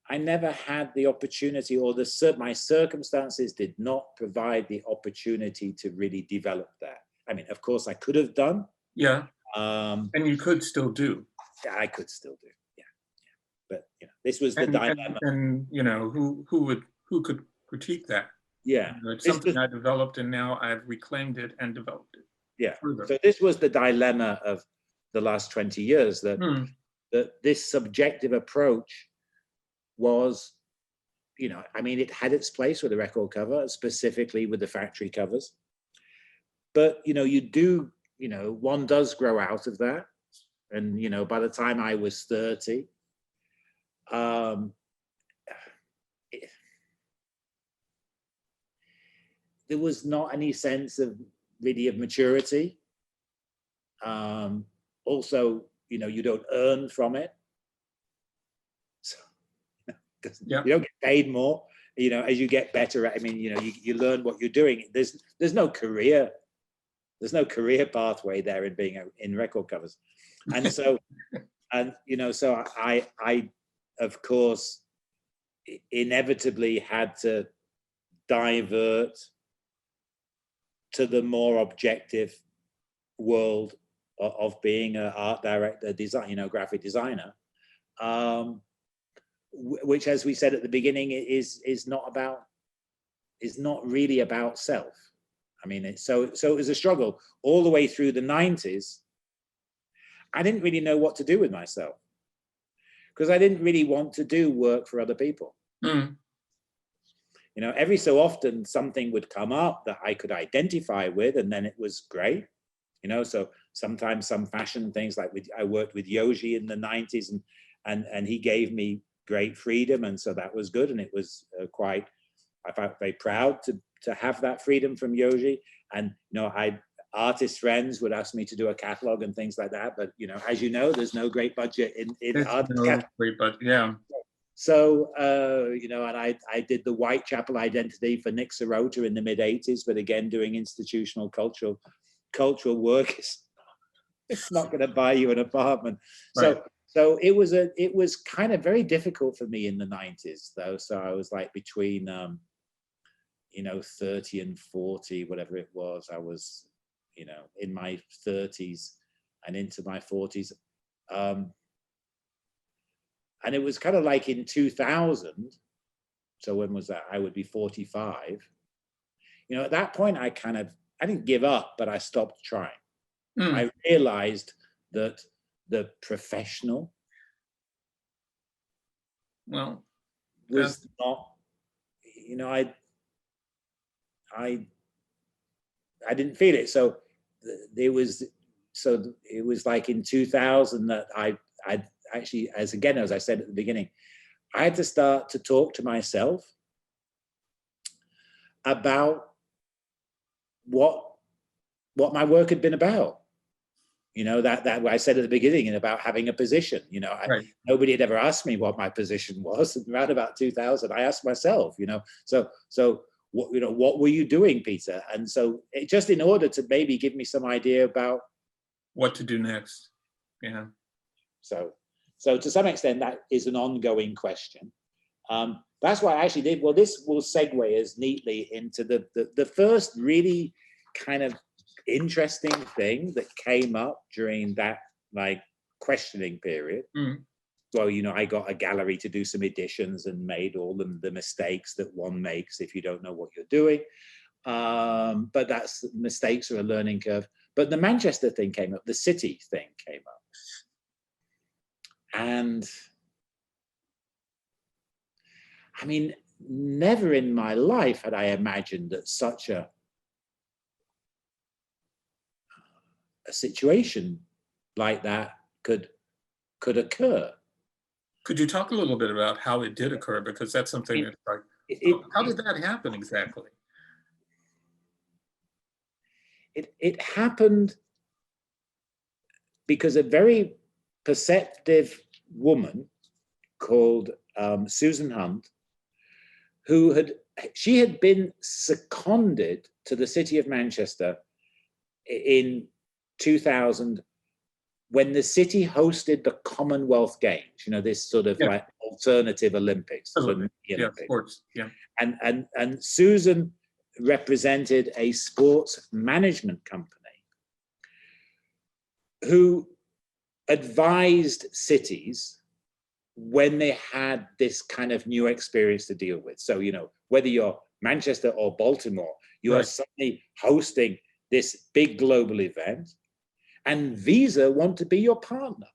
I never had the opportunity, or my circumstances did not provide the opportunity to really develop that. I mean, of course I could have done. Yeah. And you could still do. Yeah, I could still do. Yeah. But, you know, this was the dilemma. And you know, who could critique that? Yeah. You know, it's something I developed, and now I've reclaimed it and developed it. Yeah. Further. So this was the dilemma of the last 20 years, that this subjective approach was, you know, I mean, it had its place with the record cover, specifically with the factory covers. But, you know, one does grow out of that. And, you know, by the time I was 30, there was not any sense of maturity. Also, you know, you don't earn from it. So, you don't get paid more, you know, as you get better at, I mean, you know, you learn what you're doing. There's no career pathway there in being in record covers. And so, and, you know, so I of course, inevitably had to divert to the more objective world of being an art director, graphic designer, which, as we said at the beginning, is not really about self. I mean, so it was a struggle all the way through the 90s. I didn't really know what to do with myself, because I didn't really want to do work for other people. You know, every so often something would come up that I could identify with, and then it was great. You know, so sometimes some fashion things, like I worked with Yoji in the 90s, and he gave me great freedom, and so that was good, and it was I felt very proud to have that freedom from Yoji. And you know, artist friends would ask me to do a catalog and things like that, but you know, as you know, there's no great budget in art. No great budget, yeah. So, you know, and I did the Whitechapel identity for Nick Sirota in the mid-80s, but again, doing institutional cultural work, it's not going to buy you an apartment. Right. So it was kind of very difficult for me in the 90s, though. So I was like between, you know, 30 and 40, whatever it was. I was, you know, in my 30s and into my 40s. And it was kind of like in 2000, so when was that? I would be 45. You know, at that point, I didn't give up, but I stopped trying. I realized that the professional was not, you know, I didn't feel it. So it was like in 2000 that I actually, as I said at the beginning, I had to start to talk to myself about what my work had been about. You know, that I said at the beginning, and about having a position. You know, nobody had ever asked me what my position was. Around about 2000, I asked myself, you know, so what, you know, what were you doing, Peter? And so just in order to maybe give me some idea about what to do next. Yeah. So to some extent, that is an ongoing question. That's why I actually did. Well, this will segue as neatly into the first really kind of interesting thing that came up during that like questioning period. Well, you know, I got a gallery to do some editions and made all the mistakes that one makes if you don't know what you're doing. But that's, mistakes are a learning curve. But the Manchester thing came up, the city thing came up. And I mean, never in my life had I imagined that such a situation like that could occur. Could you talk a little bit about how it did occur? Because that's something that's like, how did that happen exactly? It happened because a very perceptive woman called Susan Hunt, she had been seconded to the city of Manchester in 2000 when the city hosted the Commonwealth Games, you know, this sort of like alternative Olympics. Yeah, sports. Yeah. And Susan represented a sports management company who advised cities when they had this kind of new experience to deal with. So, you know, whether you're Manchester or Baltimore, you are suddenly hosting this big global event, and Visa want to be your partner,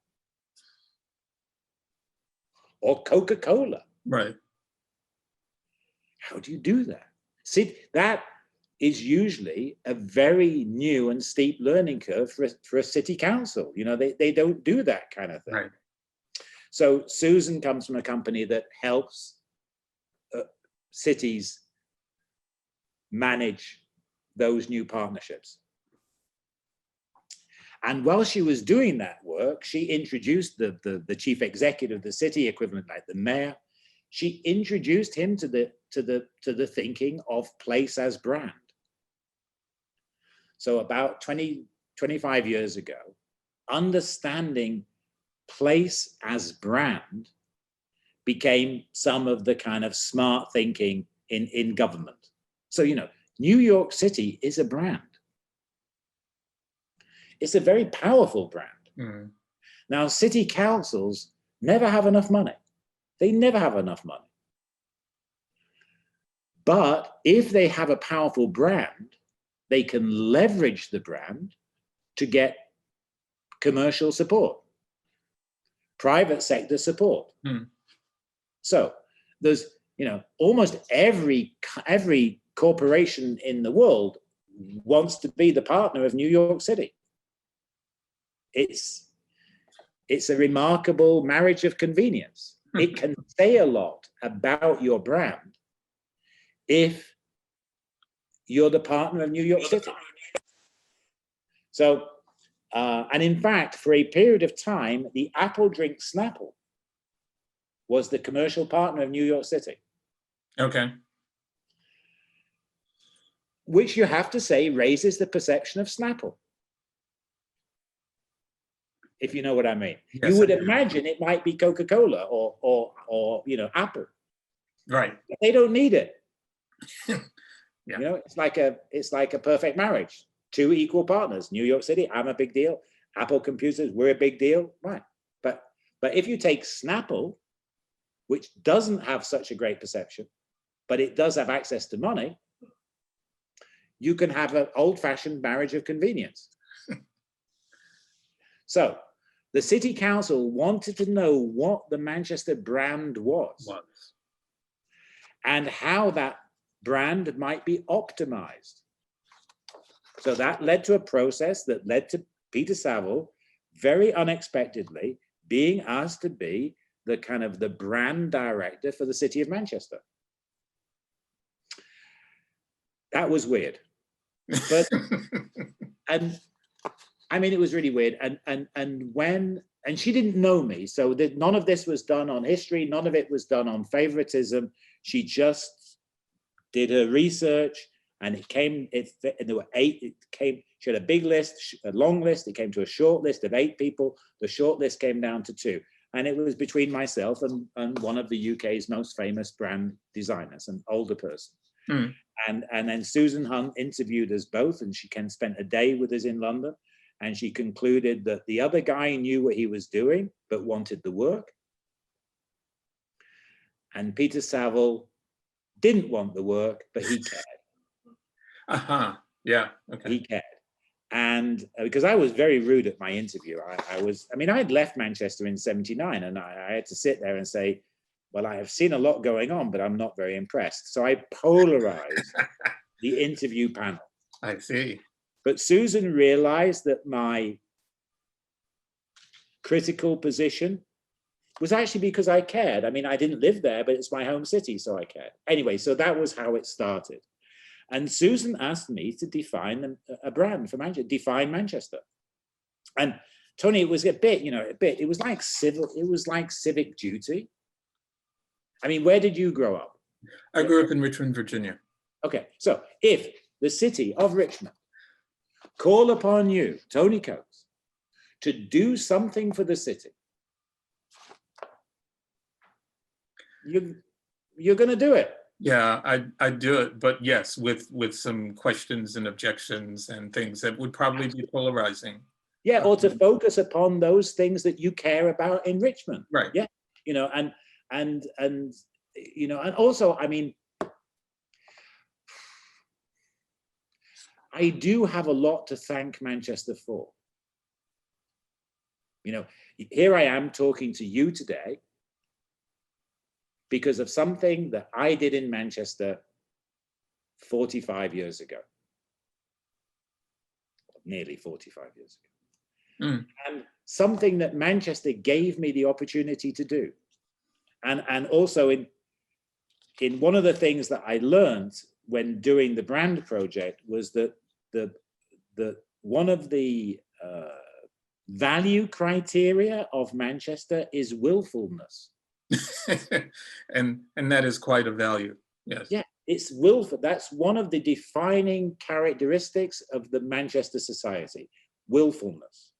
or Coca-Cola. Right. How do you do that? See, that is usually a very new and steep learning curve for a city council. You know, they don't do that kind of thing. Right. So Susan comes from a company that helps cities manage those new partnerships. And while she was doing that work, she introduced the chief executive of the city, equivalent like the mayor. She introduced him to the thinking of place as brand. So about 25 years ago, understanding place as brand became some of the kind of smart thinking in government. So, you know, New York City is a brand. It's a very powerful brand. Now, city councils never have enough money. They never have enough money. But if they have a powerful brand, they can leverage the brand to get commercial support, private sector support. So there's, almost every corporation in the world wants to be the partner of New York City. It's a remarkable marriage of convenience. It can say a lot about your brand if you're the partner of New York City. So, and in fact, for a period of time, the Apple drink Snapple was the commercial partner of New York City. Okay. Which you have to say raises the perception of Snapple, if you know what I mean. Yes, you would imagine it might be Coca-Cola or Apple. Right. But they don't need it. Yeah. It's like a perfect marriage. Two equal partners. New York City, I'm a big deal. Apple Computers, we're a big deal. Right. But if you take Snapple, which doesn't have such a great perception, but it does have access to money, you can have an old-fashioned marriage of convenience. So the city council wanted to know what the Manchester brand was and how that brand might be optimized. So that led to a process that led to Peter Saville, very unexpectedly, being asked to be the brand director for the city of Manchester. That was weird. But and I mean, it was really weird. And she didn't know me, so none of this was done on history. None of it was done on favoritism. She just did her research, and there were 8. It came. She had a big list, a long list. It came to a short list of 8 people. The short list came down to 2, and it was between myself and one of the UK's most famous brand designers, an older person. Mm. And then Susan Hunt interviewed us both, and she spent a day with us in London, and she concluded that the other guy knew what he was doing but wanted the work, and Peter Saville didn't want the work, but he cared. Yeah. Okay. He cared. And because I was very rude at my interview, I had left Manchester in '79, and I had to sit there and say, well, I have seen a lot going on, but I'm not very impressed. So I polarized the interview panel. I see. But Susan realized that my critical position was actually because I cared. I mean, I didn't live there, but it's my home city, so I cared. Anyway, so that was how it started. And Susan asked me to define a brand for Manchester, define Manchester. And Tony, it was it was like civic duty. I mean, where did you grow up? I grew up in Richmond, Virginia. Okay, so if the city of Richmond call upon you, Tony Coates, to do something for the city, you're going to do it. Yeah, I'd do it, but yes, with some questions and objections and things that would probably be polarizing. Yeah, or to focus upon those things that you care about in Richmond. Right. Yeah, and also, I mean, I do have a lot to thank Manchester for. Here I am talking to you today because of something that I did in Manchester 45 years ago. Nearly 45 years ago. Mm. And something that Manchester gave me the opportunity to do. And also in one of the things that I learned when doing the brand project was that one of the value criteria of Manchester is willfulness. and that is quite a value. Yes. Yeah, it's willful. That's one of the defining characteristics of the Manchester society, willfulness.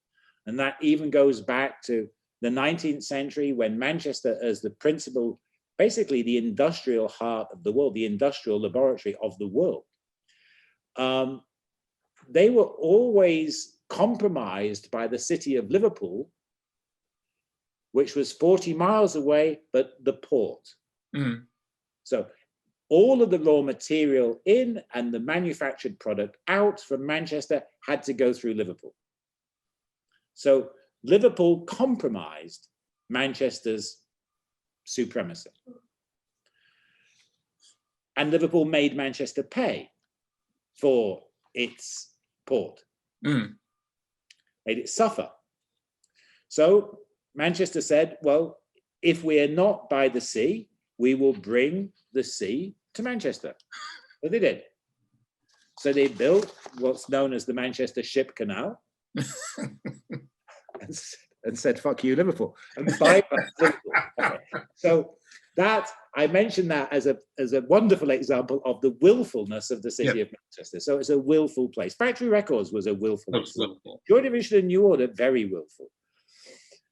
And that even goes back to the 19th century when Manchester, as the principal, basically the industrial heart of the world, the industrial laboratory of the world, they were always compromised by the city of Liverpool, which was 40 miles away, but the port. Mm. So all of the raw material in and the manufactured product out from Manchester had to go through Liverpool. So Liverpool compromised Manchester's supremacy. And Liverpool made Manchester pay for its port, made it suffer. So Manchester said, well, if we are not by the sea, we will bring the sea to Manchester. So they did. So they built what's known as the Manchester Ship Canal and said, fuck you, Liverpool, and bypassed Liverpool. Okay. So that, I mentioned that as a wonderful example of the willfulness of the city of Manchester. So it's a willful place. Factory Records was a willful place. Joy Division and New Order, very willful.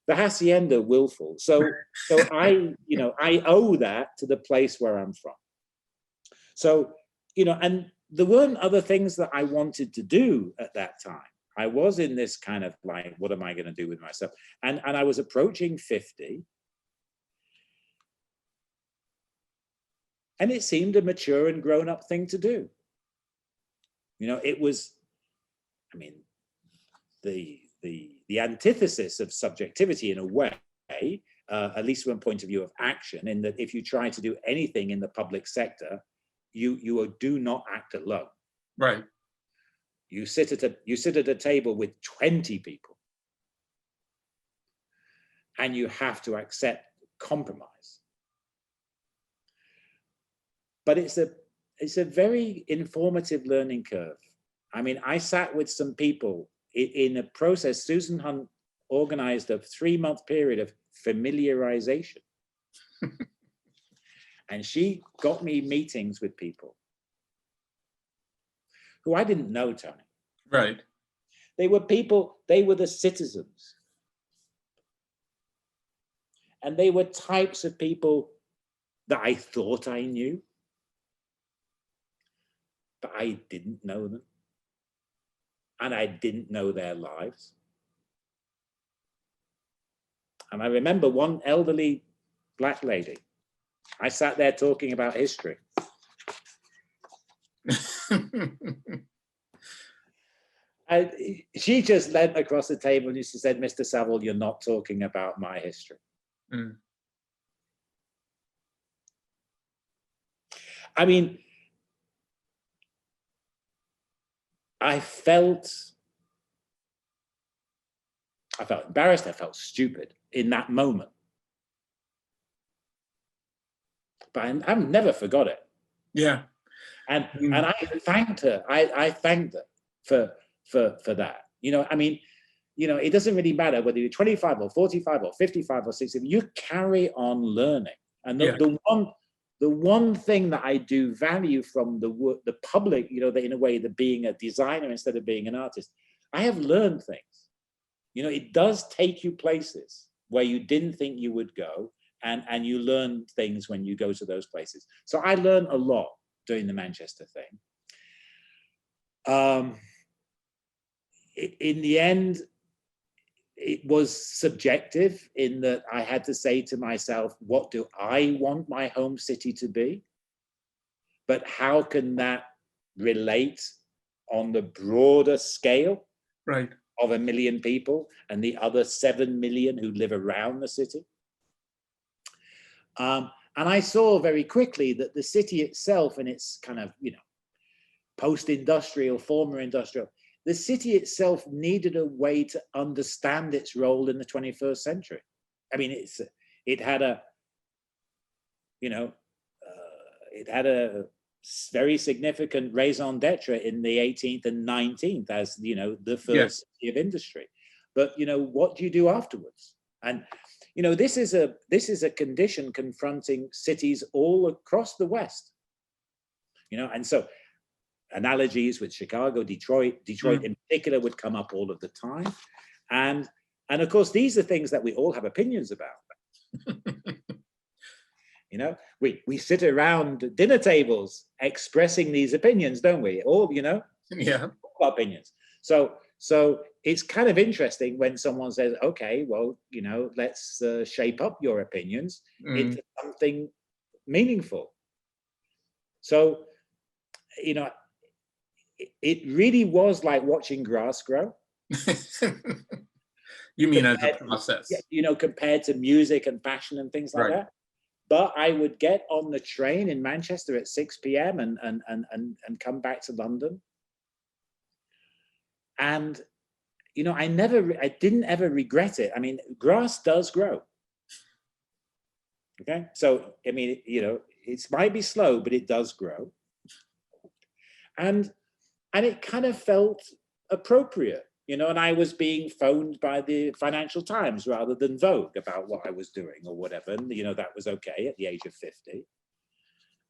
The Hacienda, willful. So I owe that to the place where I'm from. So, and there weren't other things that I wanted to do at that time. I was in this kind of like, what am I going to do with myself? And I was approaching 50. And it seemed a mature and grown-up thing to do. It was, the antithesis of subjectivity in a way, at least from a point of view of action, in that if you try to do anything in the public sector, you do not act alone. Right. You sit at a table with 20 people, and you have to accept compromise. But it's a very informative learning curve. I sat with some people in a process. Susan Hunt organized a 3-month period of familiarization. And she got me meetings with people who I didn't know, Tony. Right. They were the citizens. And they were types of people that I thought I knew, but I didn't know them. And I didn't know their lives. And I remember one elderly Black lady. I sat there talking about history. She just leant across the table and she said, Mr. Saville, you're not talking about my history. I felt embarrassed, I felt stupid in that moment. But I've never forgot it. Yeah. And I thanked her. I thanked her for that. It doesn't really matter whether you're 25 or 45 or 55 or 60, you carry on learning. And the one thing that I do value from the public, in a way, the being a designer instead of being an artist, I have learned things. It does take you places where you didn't think you would go, and you learn things when you go to those places. So I learned a lot doing the Manchester thing. In the end, it was subjective in that I had to say to myself, what do I want my home city to be? But how can that relate on the broader scale of 1 million people and the other 7 million who live around the city? And I saw very quickly that the city itself, and its kind of, post-industrial, former industrial, the city itself needed a way to understand its role in the 21st century. It had a very significant raison d'etre in the 18th and 19th as, the first city of industry. But, what do you do afterwards? And, this is a condition confronting cities all across the West, and so analogies with Chicago, Detroit in particular would come up all of the time. And of course, these are things that we all have opinions about. We sit around dinner tables expressing these opinions, don't we? All, all opinions. So it's kind of interesting when someone says, okay, well, let's shape up your opinions into something meaningful. So, it really was like watching grass grow. You mean as a process? Compared to music and fashion and things like that. But I would get on the train in Manchester at 6 p.m. and come back to London. And, you know, I didn't ever regret it. I mean, grass does grow. Okay. So, I mean, you know, it might be slow, but it does grow. And it kind of felt appropriate, you know, and I was being phoned by the Financial Times rather than Vogue about what I was doing or whatever. And, you know, that was okay at the age of 50.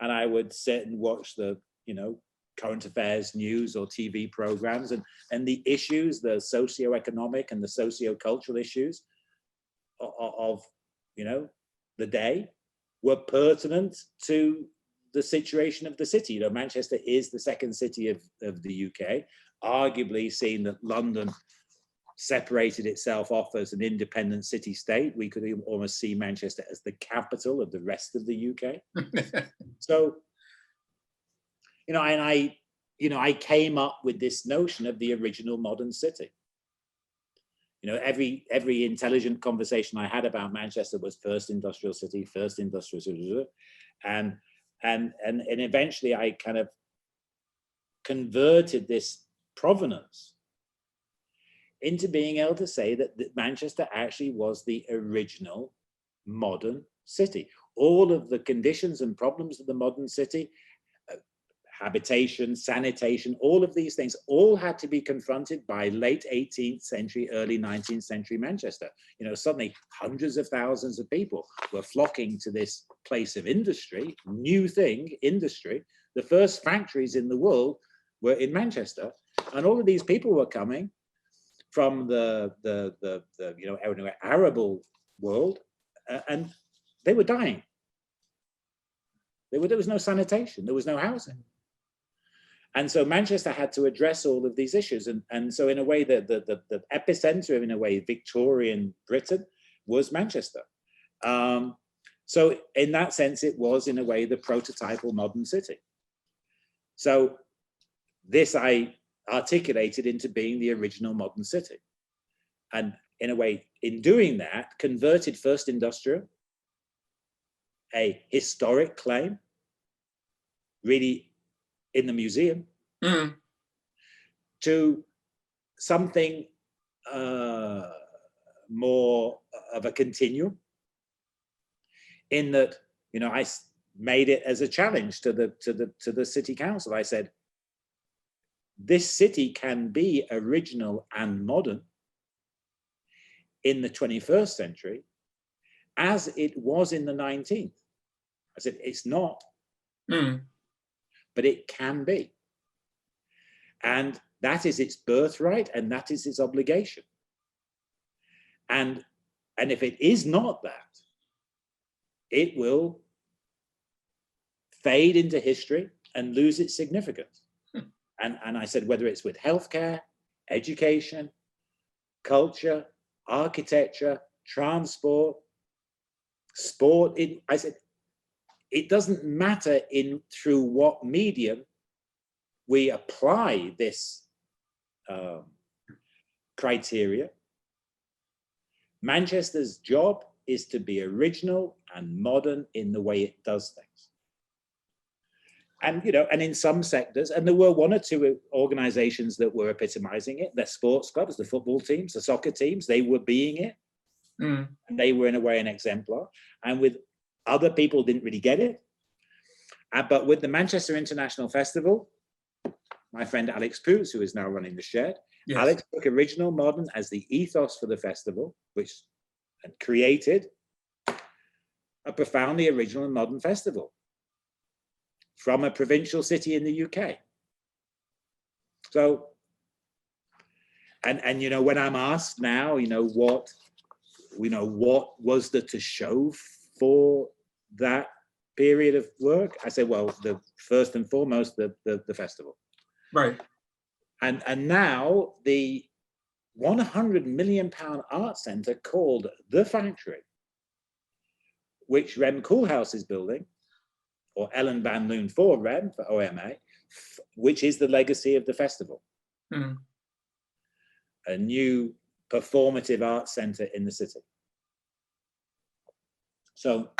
And I would sit and watch the, you know, current affairs news or TV programs, and the issues, the socioeconomic and the socio-cultural issues of, you know, the day were pertinent to the situation of the city. You know, Manchester is the second city of the UK, arguably seeing that London separated itself off as an independent city state. We could almost see Manchester as the capital of the rest of the UK. So, you know, and I came up with this notion of the original modern city. You know, every intelligent conversation I had about Manchester was first industrial city, and eventually I kind of converted this provenance into being able to say that Manchester actually was the original modern city. All of the conditions and problems of the modern city, habitation, sanitation, all of these things all had to be confronted by late 18th century, early 19th century Manchester. You know, suddenly hundreds of thousands of people were flocking to this place of industry, new thing, industry. The first factories in the world were in Manchester, and all of these people were coming from the you know, arable world, and they were dying. There was no sanitation, there was no housing. And so Manchester had to address all of these issues. And so in a way, the epicenter of, in a way, Victorian Britain was Manchester. So in that sense, it was, in a way, the prototypal modern city. So this I articulated into being the original modern city. And in a way, in doing that, converted first industrial, a historic claim, really in the museum, to something more of a continuum, in that, you know, I made it as a challenge to the city council. I said, this city can be original and modern in the 21st century as it was in the 19th. I said, it's not, but it can be. And that is its birthright, and that is its obligation. And if it is not that, it will fade into history and lose its significance. And I said, whether it's with healthcare, education, culture, architecture, transport, sport, I said, it doesn't matter through what medium we apply this criteria. Manchester's job is to be original and modern in the way it does things. And, you know, and in some sectors, and there were one or two organizations that were epitomizing it, the sports clubs, the football teams, the soccer teams, they were being it. And they were, in a way, an exemplar. And with other people didn't really get it. But with the Manchester International Festival, my friend Alex Poots, who is now running the Shed, yes. Alex took original modern as the ethos for the festival, which created a profoundly original and modern festival from a provincial city in the UK. So, and you know, when I'm asked now, what was there to show for that period of work? I say, well, the first and foremost, the festival. Right. And now the £100 million art centre called The Factory, which Rem Koolhaas is building, or Ellen Van Loon for Rem, for OMA, which is the legacy of the festival. A new performative art centre in the city. So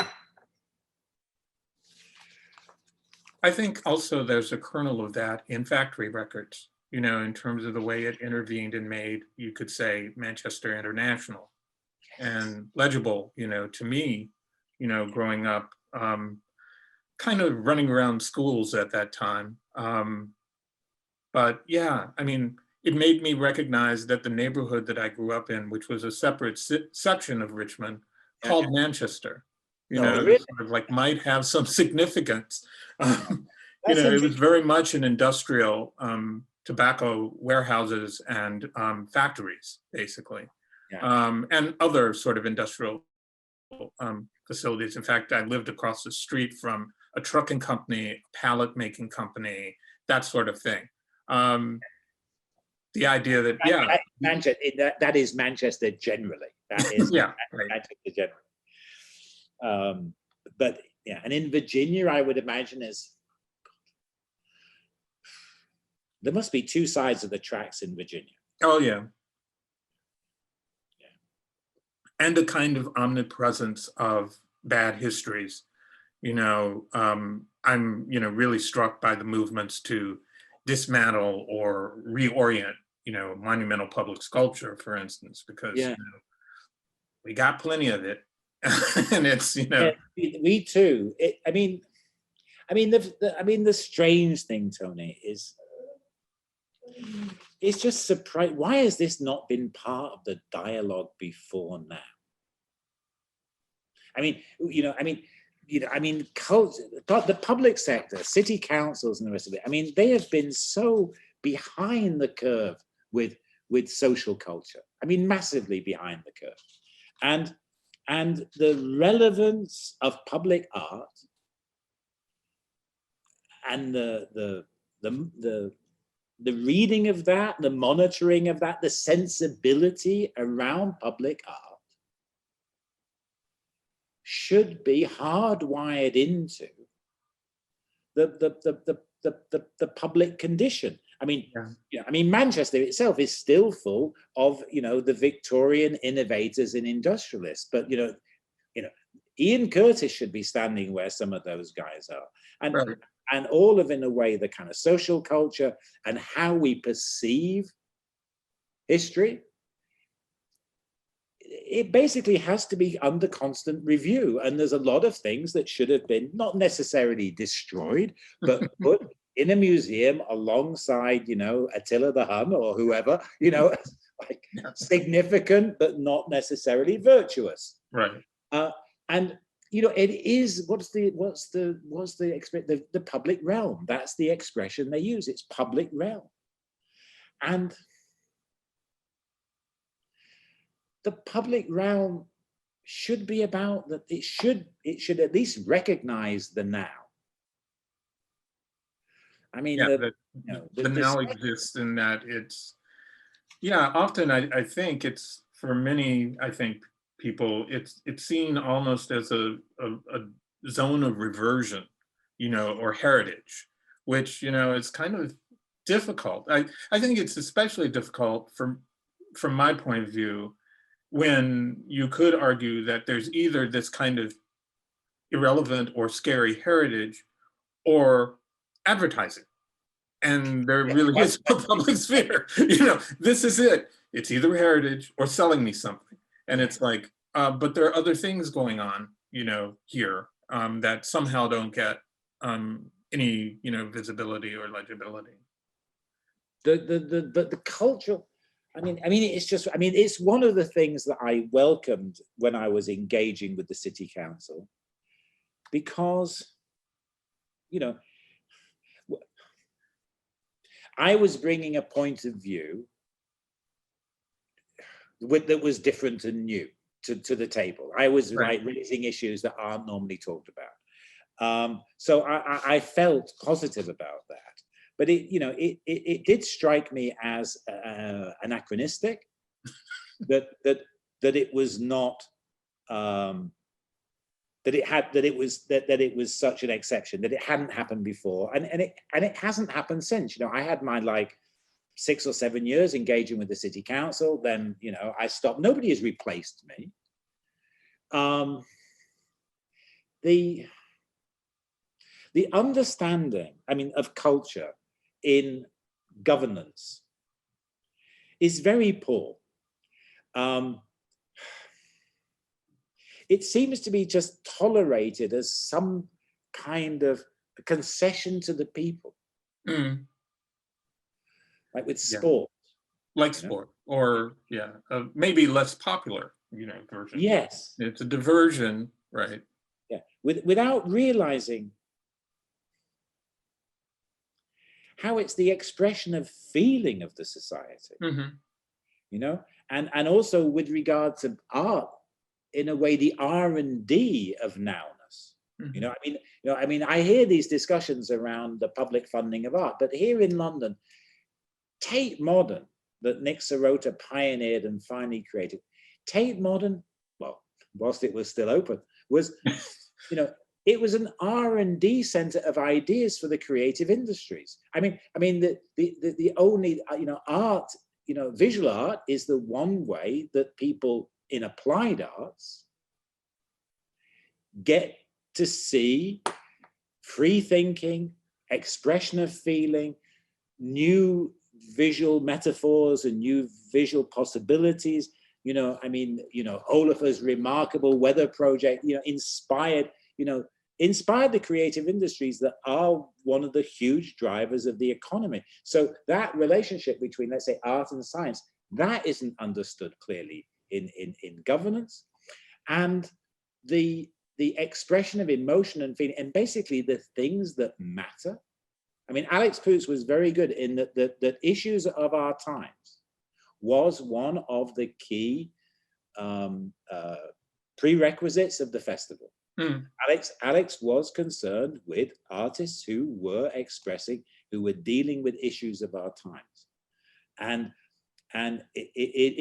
I think also there's a kernel of that in factory records, you know, in terms of the way it intervened and made, you could say, Manchester International and legible, you know, to me, you know, growing up, kind of running around schools at that time. But yeah, I mean, it made me recognize that the neighborhood that I grew up in, which was a separate section of Richmond called Manchester, you No, know, really? sort of like might have some significance. You That's know, it was interesting. very much an industrial tobacco warehouses and factories, basically, Yeah. and other sort of industrial facilities. In fact, I lived across the street from a trucking company, a pallet making company, that sort of thing. The idea that, yeah. Manchester, that is Manchester generally. That is Yeah, right. Manchester generally. But yeah, and in Virginia, I would imagine there must be two sides of the tracks in Virginia. Oh, yeah. And a kind of omnipresence of bad histories. You know, I'm, you know, really struck by the movements to dismantle or reorient, you know, monumental public sculpture, for instance, because Yeah. you know, we got plenty of it, and it's, you know, yeah, we too. I mean, the strange thing, Tony, is it's just surprising. Why has this not been part of the dialogue before now? I mean, the public sector, city councils and the rest of it, I mean, they have been so behind the curve with social culture. I mean, massively behind the curve. And the relevance of public art and the reading of that, the monitoring of that, the sensibility around public art should be hardwired into the public condition. I mean, Manchester itself is still full of, you know, the Victorian innovators and industrialists, but Ian Curtis should be standing where some of those guys are, and right. And all of, in a way, the kind of social culture and how we perceive history, it basically has to be under constant review. And there's a lot of things that should have been not necessarily destroyed, but put in a museum alongside, you know, Attila the Hun or whoever, you know, like significant, but not necessarily virtuous. Right. And you know, it is what's the public realm. That's the expression they use. It's public realm, and the public realm should be about that. It should at least recognize the now. I mean, the now exists in that it's, yeah, often I think it's, for many, I think, people, it's seen almost as a zone of reversion, you know, or heritage, which, you know, is kind of difficult. I think it's especially difficult from my point of view, when you could argue that there's either this kind of irrelevant or scary heritage or advertising. And there really is a public sphere. You know, this is it. It's either heritage or selling me something. And it's like, but there are other things going on, you know, here that somehow don't get any, you know, visibility or legibility. The cultural, I mean, it's just, I mean, it's one of the things that I welcomed when I was engaging with the city council, because, you know, I was bringing a point of view that was different and new to the table. I was like raising issues that aren't normally talked about. So I felt positive about that. But it did strike me as anachronistic that it was not that it was such an exception, that it hadn't happened before, and it hasn't happened since. You know, I had my like 6 or 7 years engaging with the city council. Then, you know, I stopped. Nobody has replaced me. The understanding, I mean, of culture in governance is very poor. It seems to be just tolerated as some kind of concession to the people. Like with sport. Like sport, or maybe less popular, version. Yes. It's a diversion, right? Yeah, without realizing how it's the expression of feeling of the society, and also with regard to art, in a way, the R&D of nowness. I mean, I hear these discussions around the public funding of art, but here in London, Tate Modern, that Nick Sirota pioneered and finally created, Tate Modern, well, whilst it was still open, was, it was an R&D center of ideas for the creative industries. I mean, the only, art, visual art is the one way that people in applied arts get to see free thinking, expression of feeling, new visual metaphors and new visual possibilities. Olafur's remarkable weather project, inspired the creative industries that are one of the huge drivers of the economy. So that relationship between, let's say, art and science, that isn't understood clearly in governance. And the expression of emotion and feeling, and basically the things that matter. I mean, Alex Poots was very good in that issues of our times was one of the key prerequisites of the festival. Alex was concerned with artists who were expressing, who were dealing with issues of our times. And it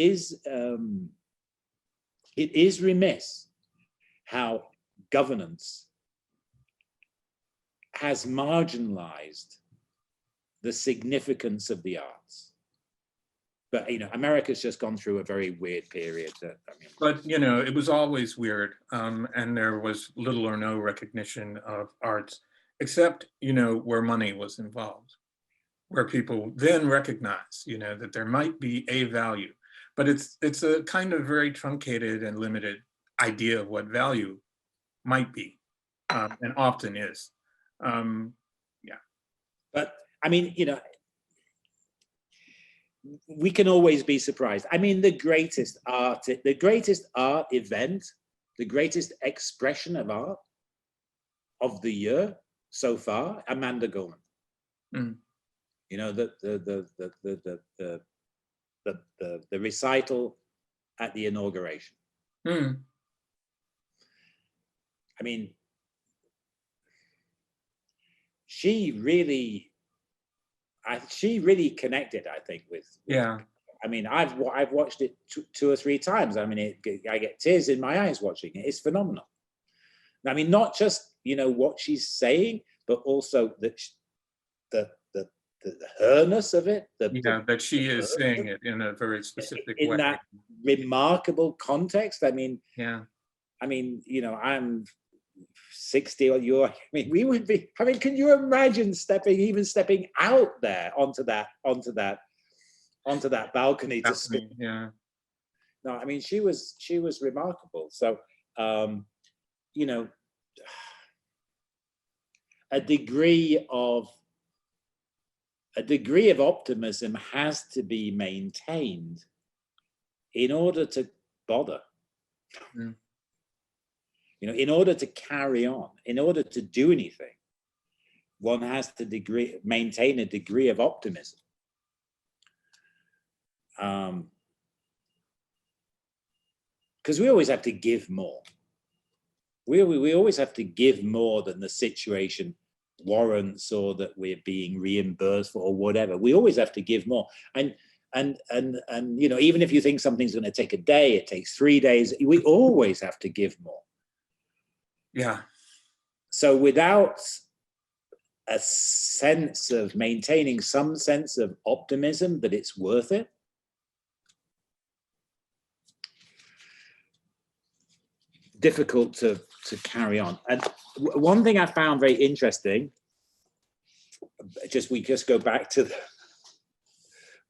is remiss how governance has marginalized the significance of the arts. But America's just gone through a very weird period. But it was always weird, and there was little or no recognition of arts, except where money was involved, where people then recognize that there might be a value, but it's a kind of very truncated and limited idea of what value might be, and often is. But I mean, we can always be surprised. I mean, the greatest art event, the greatest expression of art of the year so far, Amanda Gorman. The recital at the inauguration. I mean, she really connected, I think, with I mean, I've watched it two or three times. I mean, I get tears in my eyes watching it. It's phenomenal. I mean, not just what she's saying, but also the herness of it. That she is saying it in a very specific way. In that remarkable context. I mean, I'm 60 or you're, I mean, we would be, I mean, can you imagine stepping out there onto that balcony to speak? No, I mean, she was remarkable. So, a degree of optimism has to be maintained in order to bother. In order to carry on, in order to do anything, one has to maintain a degree of optimism. Because we always have to give more. We always have to give more than the situation warrants, or that we're being reimbursed for, or whatever. We always have to give more. And even if you think something's going to take a day, it takes 3 days. We always have to give more. So without a sense of maintaining some sense of optimism that it's worth it, difficult to carry on. And one thing I found very interesting, we just go back to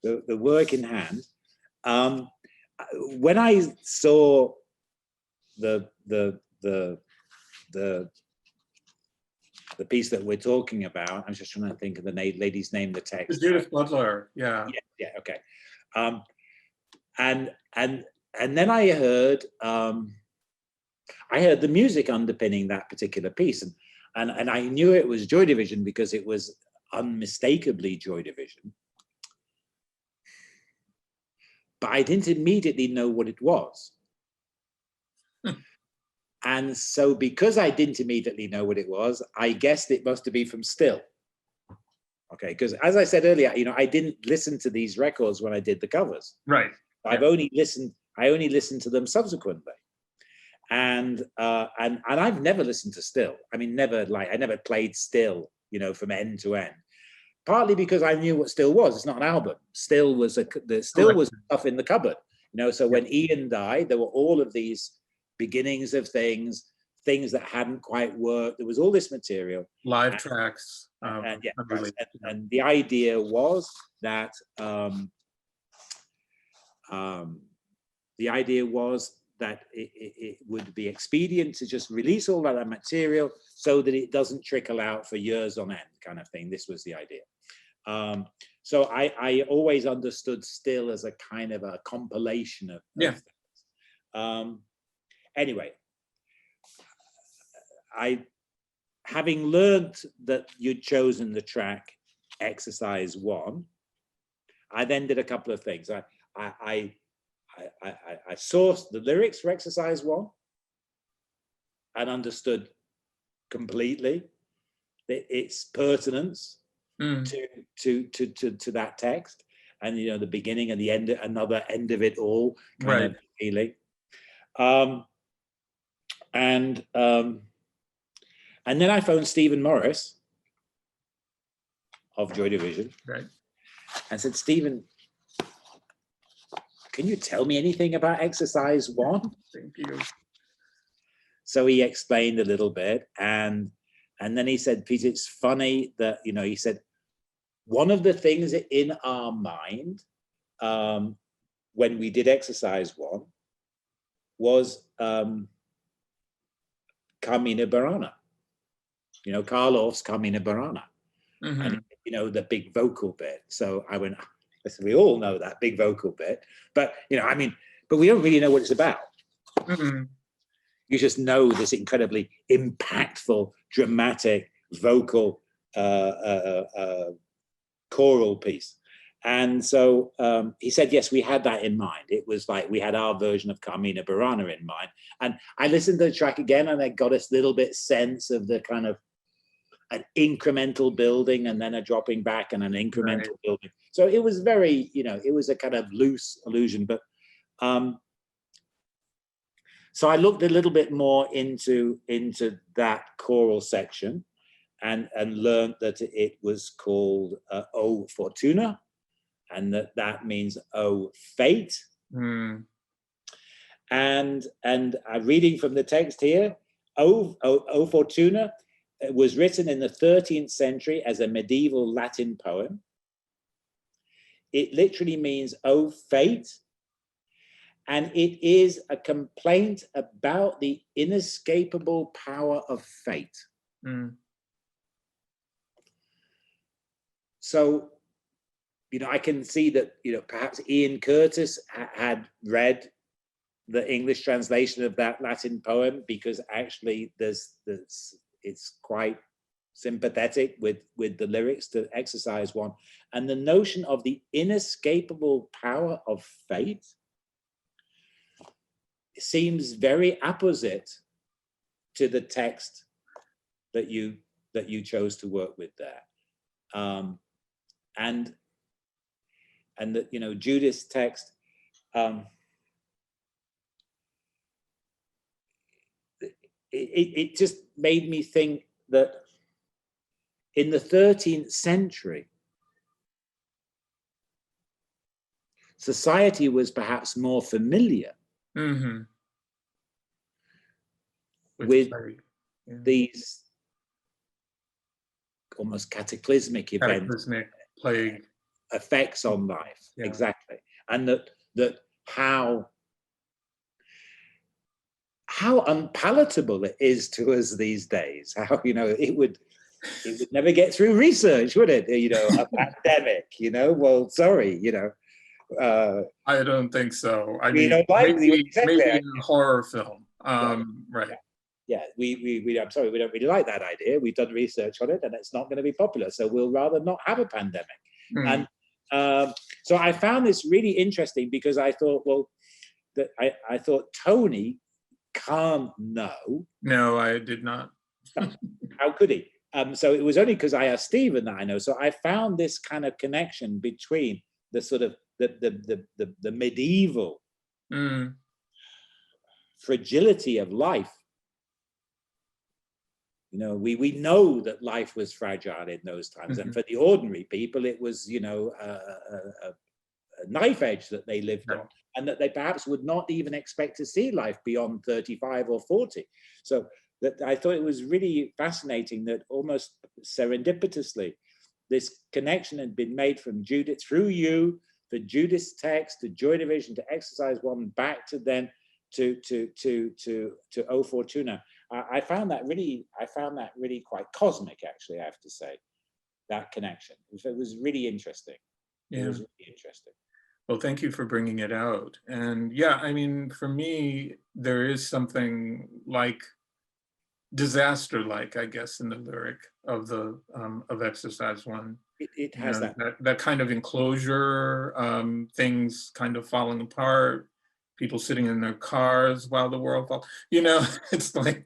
the work in hand. When I saw the piece that we're talking about, I'm just trying to think of the lady's name, the text. Judith Butler, yeah. Yeah, okay. And then I heard the music underpinning that particular piece, and I knew it was Joy Division because it was unmistakably Joy Division, but I didn't immediately know what it was. And so because I didn't immediately know what it was, I guessed it must have been from Still. Okay, because as I said earlier, I didn't listen to these records when I did the covers. Right. I only listened to them subsequently. And I've never listened to Still. I mean, I never played Still, from end to end. Partly because I knew what Still was. It's not an album. Still was stuff in the cupboard. So when Ian died, there were all of these beginnings of things that hadn't quite worked. There was all this material. Live tracks. And the idea was that it would be expedient to just release all that material so that it doesn't trickle out for years on end, kind of thing. This was the idea. So I always understood Still as a kind of a compilation of things. Anyway, having learned that you'd chosen the track Exercise 1, I then did a couple of things. I sourced the lyrics for Exercise 1 and understood completely its pertinence to that text, and the beginning and the end, another end of it all kind of feeling. And then I phoned Stephen Morris of Joy Division, and said, Stephen, can you tell me anything about Exercise 1? Thank you. So he explained a little bit, and then he said, Peter, it's funny that, he said, one of the things in our mind when we did Exercise 1 was Carmina Burana, Karloff's Carmina Burana, and the big vocal bit. So I went, listen, we all know that big vocal bit, but but we don't really know what it's about. You just know this incredibly impactful, dramatic, vocal, choral piece. And so he said, yes, we had that in mind. It was like we had our version of Carmina Burana in mind. And I listened to the track again, and I got a little bit sense of the kind of an incremental building and then a dropping back and an incremental building. So it was very, it was a kind of loose illusion. But so I looked a little bit more into that choral section and learned that it was called O Fortuna, and that means O Fate. And reading from the text here, O Fortuna was written in the 13th century as a medieval Latin poem. It literally means O Fate, and it is a complaint about the inescapable power of fate. So, I can see that, perhaps Ian Curtis had read the English translation of that Latin poem, because actually it's quite sympathetic with the lyrics to Exercise 1. And the notion of the inescapable power of fate seems very opposite to the text that you chose to work with there. And that, Judith's text, it just made me think that in the 13th century, society was perhaps more familiar with Yeah. these almost cataclysmic events, Cataclysmic plague effects on life. Yeah. Exactly. And that how unpalatable it is to us these days. How, you know, it would never get through research, would it? You know, a pandemic, you know, well, sorry, you know. I don't think so. I We mean, don't like maybe in a horror film. Right. Yeah, I'm sorry, we don't really like that idea. We've done research on it and it's not going to be popular. So we'll rather not have a pandemic. And so I found this really interesting because I thought, well, that I thought Tony can't know. No, I did not. How could he? So it was only because I asked Stephen that I know. So I found this kind of connection between the sort of the medieval fragility of life. You know, we know that life was fragile in those times, and for the ordinary people, it was, you know, a knife edge that they lived on, and that they perhaps would not even expect to see life beyond 35 or 40. So that I thought it was really fascinating that almost serendipitously, this connection had been made from Judith through you, the Judith's text, to Joy Division, to Exercise 1, back to then to O Fortuna. I found that really quite cosmic, actually, I have to say, that connection. It was really interesting. Yeah. It was really interesting. Well, thank you for bringing it out. And yeah, I mean, for me, there is something like disaster-like, I guess, in the lyric of the of Exercise 1. It has that kind of enclosure, things kind of falling apart, people sitting in their cars while the world falls. You know, it's like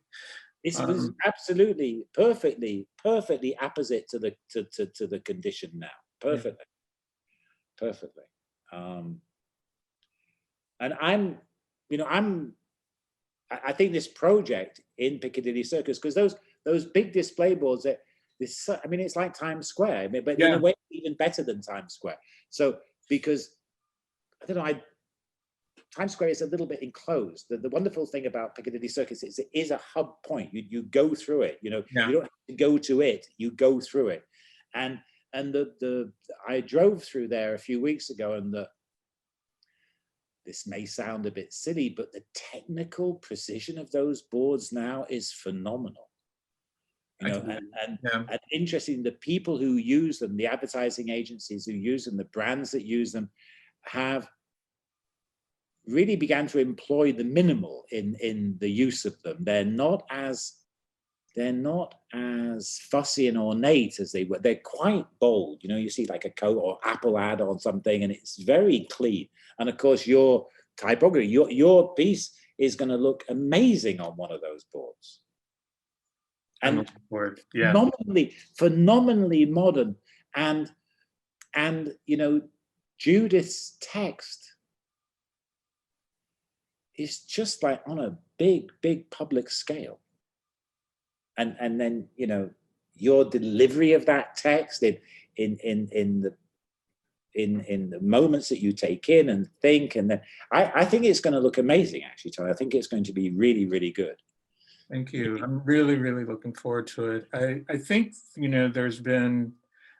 it was absolutely perfectly opposite to the condition now. Perfectly. And I think this project in Piccadilly Circus, because those big display boards, I mean, it's like Times Square, but in a way even better than Times Square. So because I don't know, Times Square is a little bit enclosed. The wonderful thing about Piccadilly Circus is it is a hub point. You go through it. You know, you don't have to go to it. You go through it. And I drove through there a few weeks ago, and this may sound a bit silly, but the technical precision of those boards now is phenomenal. You know, and interesting, the people who use them, the advertising agencies who use them, the brands that use them, have really began to employ the minimal in the use of them. They're not as fussy and ornate as they were. They're quite bold. You know, you see like a Coke or Apple ad on something, and it's very clean. And of course, your typography, your piece is going to look amazing on one of those boards. And phenomenally modern. And you know, Judith's text is just like on a big public scale. And then, you know, your delivery of that text in the moments that you take in and think, and then I think it's going to look amazing, actually, Tony. I think it's going to be really, really good. Thank you. I'm really, really looking forward to it. I think, you know,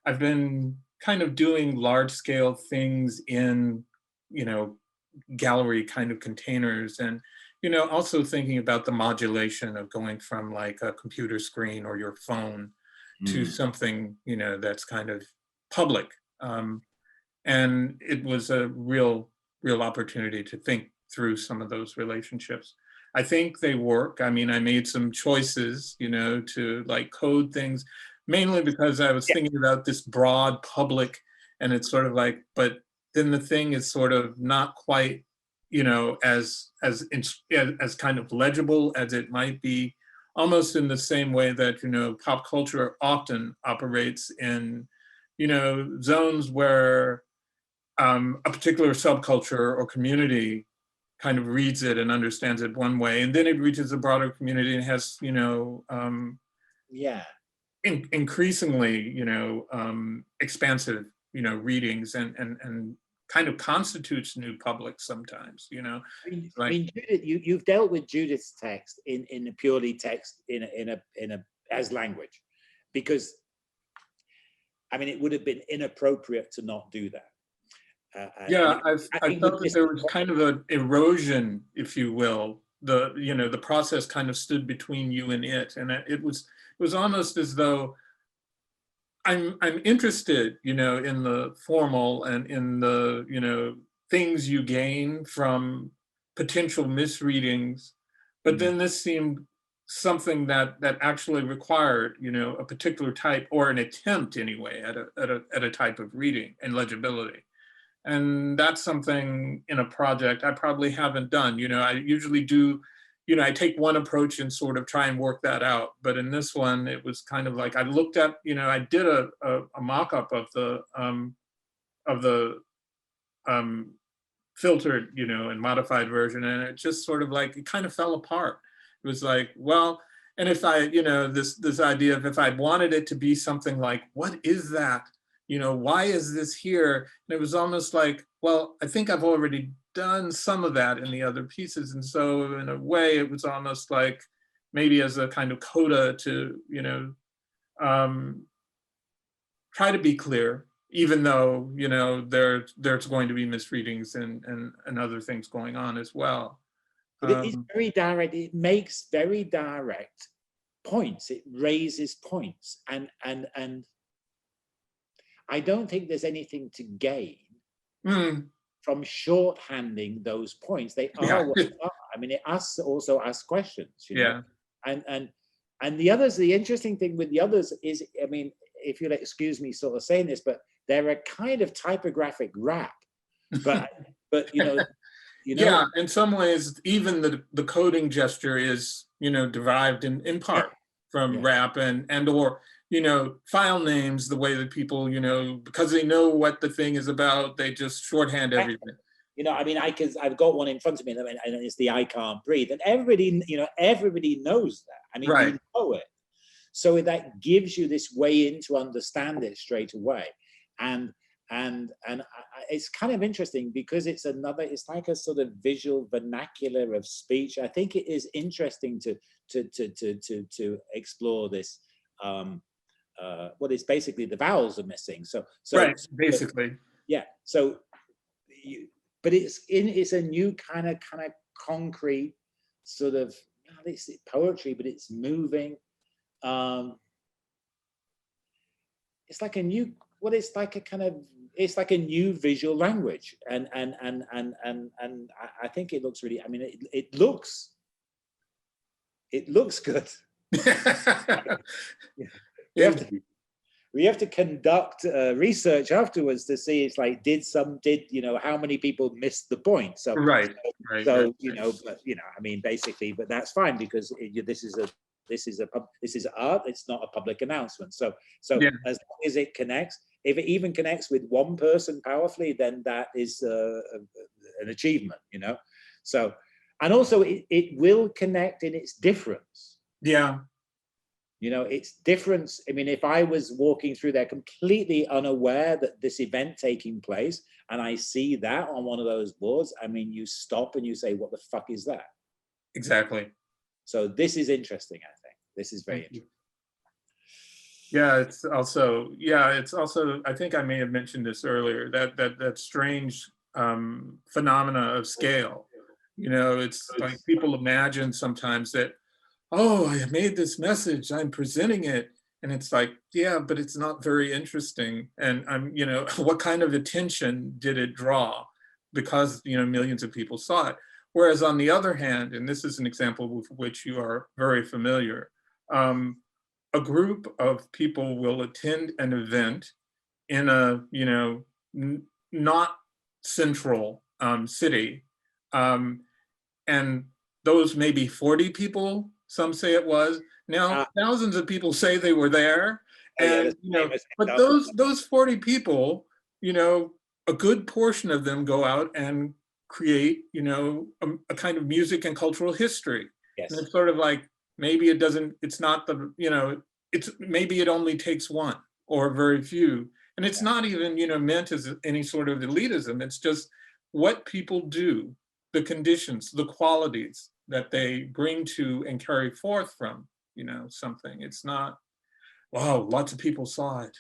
I've been kind of doing large scale things in, you know, gallery kind of containers, and, you know, also thinking about the modulation of going from like a computer screen or your phone to something, you know, that's kind of public. And it was a real opportunity to think through some of those relationships. I think they work. I mean, I made some choices, you know, to like code things, mainly because I was thinking about this broad public, and it's sort of like, but then the thing is sort of not quite, you know, as kind of legible as it might be, almost in the same way that, you know, pop culture often operates in, you know, zones where a particular subculture or community kind of reads it and understands it one way, and then it reaches a broader community and has, you know, increasingly, you know, expansive, you know, readings and kind of constitutes new public sometimes, you know. I mean, Judith, you've dealt with Judith's text in a purely text in a as language, because I mean, it would have been inappropriate to not do that. Yeah, I felt that there was kind of an erosion, if you will. The process kind of stood between you and it, and it was almost as though I'm interested, you know, in the formal and in the, you know, things you gain from potential misreadings, but then this seemed something that actually required, you know, a particular type, or an attempt anyway at a type of reading and legibility. And that's something in a project I probably haven't done. You know, I usually do, you know, I take one approach and sort of try and work that out. But in this one, it was kind of like I looked at, you know, I did a mock-up of the filtered, you know, and modified version, and it just sort of like, it kind of fell apart. It was like, well, and if I, you know, this idea of if I wanted it to be something like, what is that? You know, why is this here? And it was almost like, well, I think I've already done some of that in the other pieces. And so in a way, it was almost like maybe as a kind of coda to, you know, try to be clear, even though, you know, there's going to be misreadings and other things going on as well. But it is very direct. It makes very direct points. It raises points, and I don't think there's anything to gain from shorthanding those points. They are what they are. I mean, it also asks questions, you know? And the others, the interesting thing with the others is, I mean, if you'll excuse me sort of saying this, but they're a kind of typographic rap. But you know, yeah, in some ways, even the coding gesture is, you know, derived in part from rap and or, you know, file names, the way that people, you know, because they know what the thing is about, they just shorthand everything. You know, I mean, I've got one in front of me, and it's the I can't breathe, and everybody, you know, everybody knows that. I mean, we know it. So that gives you this way in to understand it straight away, and it's kind of interesting because it's like a sort of visual vernacular of speech. I think it is interesting to explore this. What is basically the vowels are missing. So basically, yeah. So but it's a new kind of concrete sort of, it's poetry, but it's moving. It's like a new, it's like a kind of, it's like a new visual language, and I think it looks really, I mean, it looks good. We have to conduct research afterwards to see, it's like, did you know, how many people missed the point? So you know, but you know, I mean, basically, but that's fine, because this is art. It's not a public announcement. So as long as it connects, if it even connects with one person powerfully, then that is an achievement, you know. So, and also it will connect in its difference. Yeah. You know, it's difference. I mean, if I was walking through there completely unaware that this event taking place, and I see that on one of those boards, I mean, you stop and you say, what the fuck is that? Exactly. So this is interesting, I think. This is very interesting. Yeah, it's also, I think I may have mentioned this earlier, that strange phenomena of scale. You know, it's like people imagine sometimes that, oh, I made this message, I'm presenting it. And it's like, yeah, but it's not very interesting. And I'm, you know, what kind of attention did it draw? Because, you know, millions of people saw it. Whereas on the other hand, and this is an example with which you are very familiar, a group of people will attend an event in a, you know, not central city. And those maybe 40 people, some say it was. Now, thousands of people say they were there. And, you know, but those 40 people, you know, a good portion of them go out and create, you know, a kind of music and cultural history. Yes. And it's sort of like, maybe it doesn't, it's not the, you know, it's maybe it only takes one or very few. And it's not even, meant as any sort of elitism. It's just what people do, the conditions, the qualities that they bring to and carry forth from, something. It's not, wow, lots of people saw it,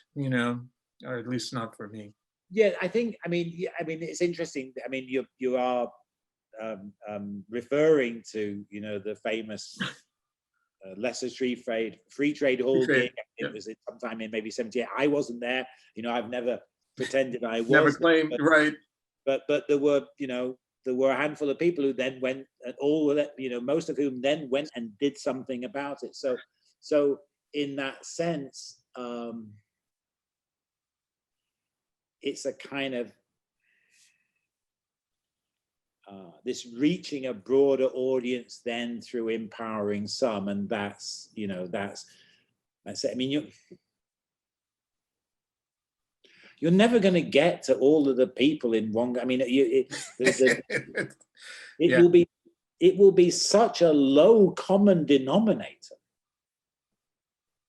or at least not for me. Yeah, I mean, it's interesting. I mean, you are referring to, the famous Leicester Free Trade Hall gig. Yeah. It was sometime in maybe 78. I wasn't there. I've never pretended I was. Never claimed, right. But there were, there were a handful of people who then went, and most of whom then went and did something about it. So in that sense, it's a kind of this reaching a broader audience then through empowering some, and that's it. I mean, you're never going to get to all of the people in one. I mean, it will be such a low common denominator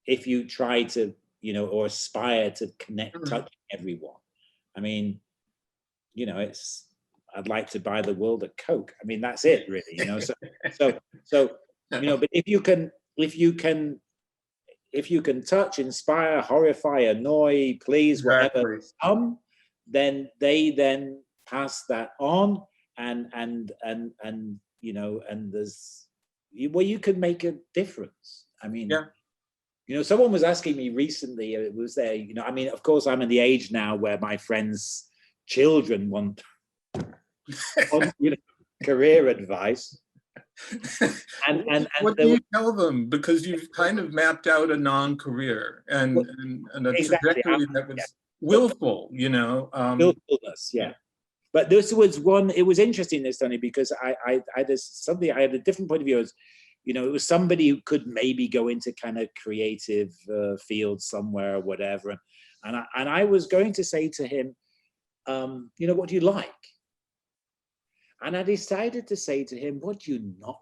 if you try to, or aspire to connect, touch everyone. I mean, I'd like to buy the world a Coke. I mean, that's it, really. So but if you can touch, inspire, horrify, annoy, please, whatever, then they pass that on, and there's you can make a difference. I mean, someone was asking me recently, it was there, I mean, of course, I'm in the age now where my friends' children want career advice. And what do you tell them? Because you've kind of mapped out a non-career and a trajectory that was willful, willfulness, yeah. But this was it was interesting, this, Tony, because I had a different point of view. It was somebody who could maybe go into kind of creative fields somewhere or whatever. And I was going to say to him, what do you like? And I decided to say to him, what do you not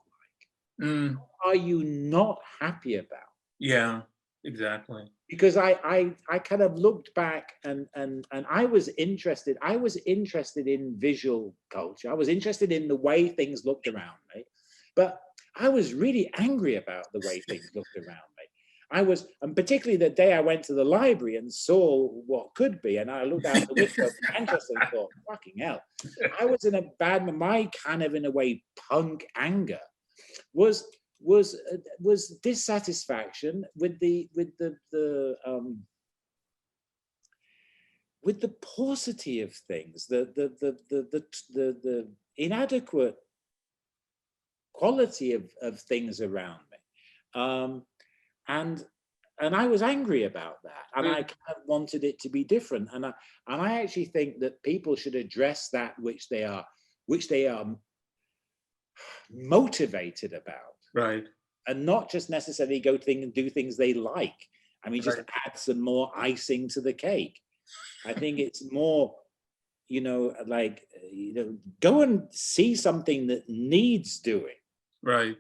like? What are you not happy about? Yeah, exactly. Because I kind of looked back and I was interested in visual culture. I was interested in the way things looked around me, but I was really angry about the way things looked around me. And particularly the day I went to the library and saw what could be, and I looked out the window of Manchester and thought, fucking hell. I was in a bad, my kind of, in a way, punk anger was dissatisfaction with the paucity of things, the inadequate quality of things around me, and I was angry about that, and I kind of wanted it to be different, and I actually think that people should address that which they are motivated about, right, and not just necessarily go and do things they like. I mean, just add some more icing to the cake. I think it's more, go and see something that needs doing. Right.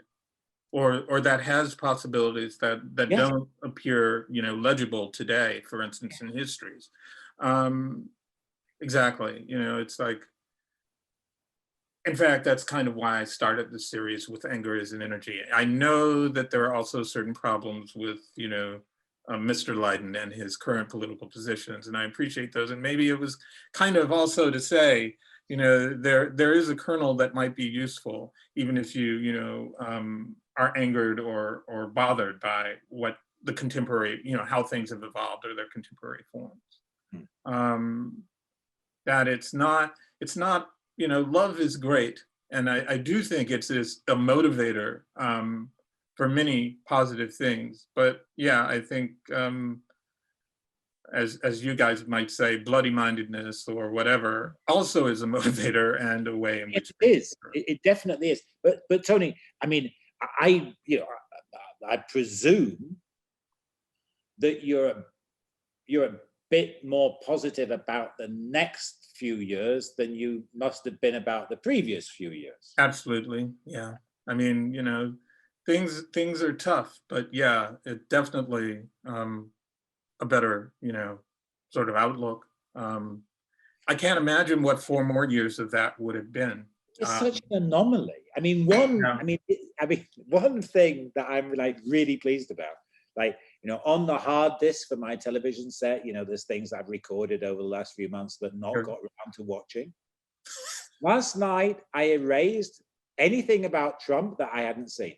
Or that has possibilities that don't appear, legible today, for instance, in histories. Exactly. It's like, in fact, that's kind of why I started the series with anger as an energy. I know that there are also certain problems with, Mr. Leiden and his current political positions, and I appreciate those. And maybe it was kind of also to say, there is a kernel that might be useful, even if you, are angered or bothered by what the contemporary, how things have evolved or their contemporary forms. That it's not, love is great. And I do think it's a motivator for many positive things. But yeah, I think, as you guys might say, bloody-mindedness or whatever also is a motivator and a way in which it is. It definitely is. But Tony, I mean, I presume that you're a bit more positive about the next few years than you must have been about the previous few years. Absolutely, yeah. I mean, things are tough, but yeah, it definitely a better, sort of outlook. I can't imagine what 4 more years of that would have been. It's such an anomaly. I mean, one thing that I'm like really pleased about, like, you know, on the hard disk for my television set, you know, there's things I've recorded over the last few months but not got around to watching. Last night, I erased anything about Trump that I hadn't seen.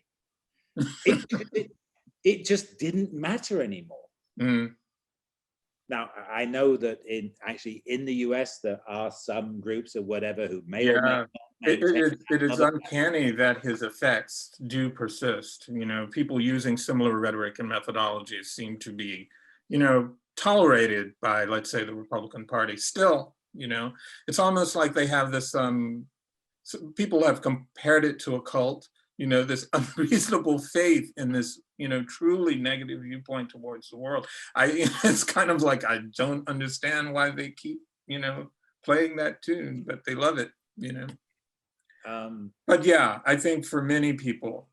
It just didn't matter anymore. Now, I know that in the US, there are some groups or whatever who may or may not maintain. It is uncanny that his effects do persist. You know, people using similar rhetoric and methodologies seem to be, you know, tolerated by, let's say, the Republican Party. Still, you know, it's almost like they have this, people have compared it to a cult, you know, this unreasonable faith in this, you know, truly negative viewpoint towards the world. It's kind of like, I don't understand why they keep, you know, playing that tune, but they love it, you know. But yeah, I think for many people,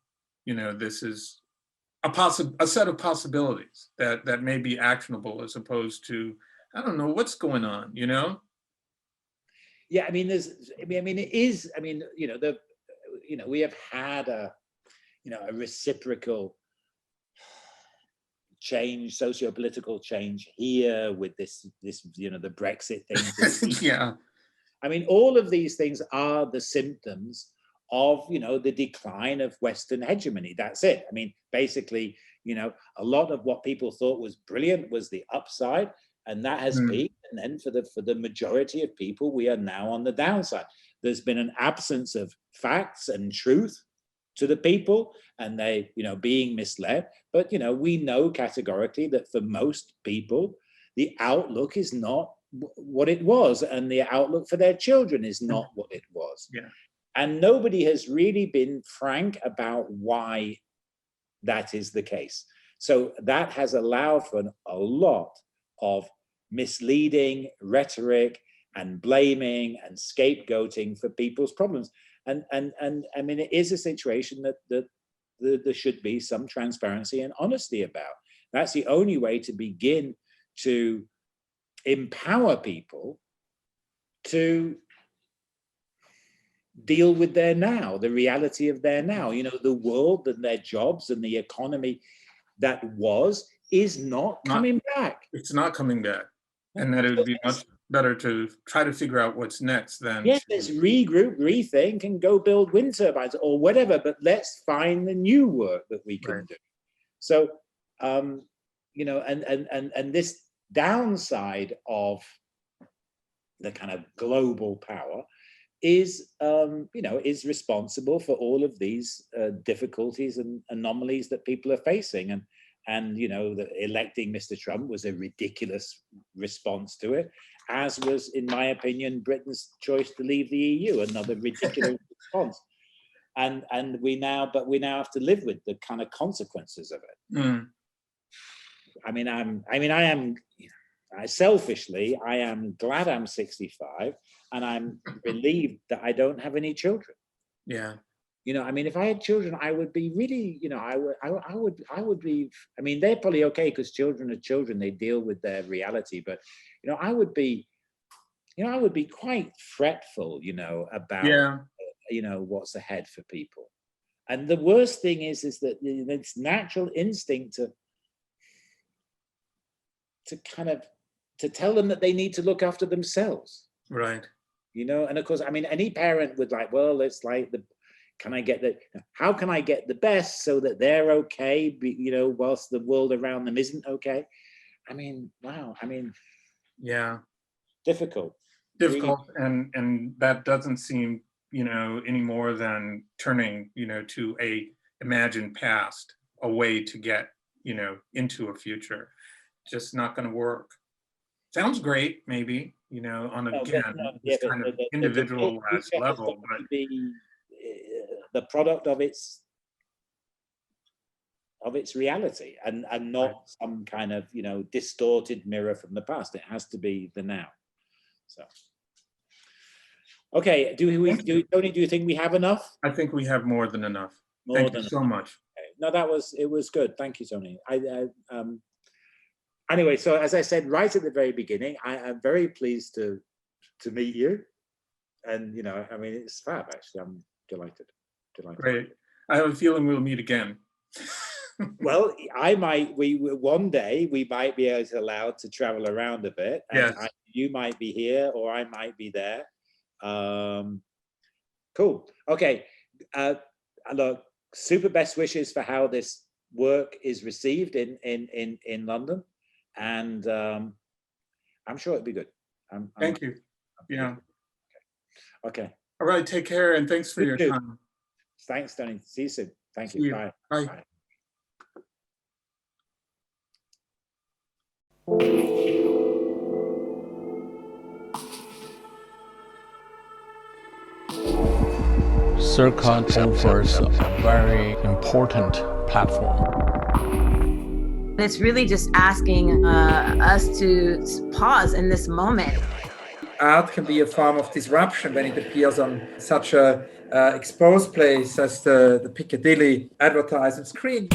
you know, this is a set of possibilities that may be actionable, as opposed to, I don't know what's going on, you know. Yeah, I mean, you know, we have had a reciprocal change, socio-political change here with this, you know, the Brexit thing. Yeah. I mean, all of these things are the symptoms of, you know, the decline of Western hegemony. That's it. I mean, basically, you know, a lot of what people thought was brilliant was the upside, and that has peaked. And then for the majority of people, we are now on the downside. There's been an absence of facts and truth to the people, and they, you know, being misled. But, you know, we know categorically that for most people, the outlook is not what it was, and the outlook for their children is not what it was. Yeah. And nobody has really been frank about why that is the case. So that has allowed for a lot of misleading rhetoric and blaming and scapegoating for people's problems. And I mean, it is a situation that there should be some transparency and honesty about. That's the only way to begin to empower people to deal with their now, the reality of their now. You know, the world and their jobs and the economy that is not coming back. It's not coming back. And that it would be much better to try to figure out what's next than let's regroup, rethink, and go build wind turbines or whatever, but let's find the new work that we can do. So you know, and this downside of the kind of global power is you know, is responsible for all of these difficulties and anomalies that people are facing. And you know, electing Mr. Trump was a ridiculous response to it, as was, in my opinion, Britain's choice to leave the EU, another ridiculous response. And we now have to live with the kind of consequences of it. Selfishly, I am glad I'm 65, and I'm relieved that I don't have any children. Yeah. You know, I mean, if I had children, I would be really, you know, I would be, I mean, they're probably okay because children are children, they deal with their reality. But, you know, I would be quite fretful, you know, about, you know, what's ahead for people. And the worst thing is that it's natural instinct to kind of, to tell them that they need to look after themselves. Right. You know, and of course, I mean, any parent would like, well, it's like how can I get the best so that they're okay, you know, whilst the world around them isn't okay? I mean, wow. I mean, yeah, difficult, really. And that doesn't seem, you know, any more than turning, you know, to a imagined past, a way to get, you know, into a future. Just not going to work. Sounds great, maybe, you know, on this kind of individualized level, but the product of its reality, and not some kind of, you know, distorted mirror from the past. It has to be the now. So, okay, Tony, do you think we have enough? I think we have more than enough. Thank you so much. Okay. No, it was good. Thank you, Tony. Anyway, so as I said right at the very beginning, I am very pleased to meet you. And, you know, I mean, it's fab, actually. I'm delighted. Great. I have a feeling we'll meet again. Well, one day we might be allowed to travel around a bit. And Yes. You might be here or I might be there. Cool. Okay. Look, super best wishes for how this work is received in London. And I'm sure it'll be good. Thank you. Yeah. Okay. All right. Take care. And thanks for your time. Thanks, Tony. See you soon. Thank See you. you. Bye. Bye. Bye. Circa offers a very important platform. It's really just asking us to pause in this moment. Art can be a form of disruption when it appears on such a exposed place as the Piccadilly advertising screen.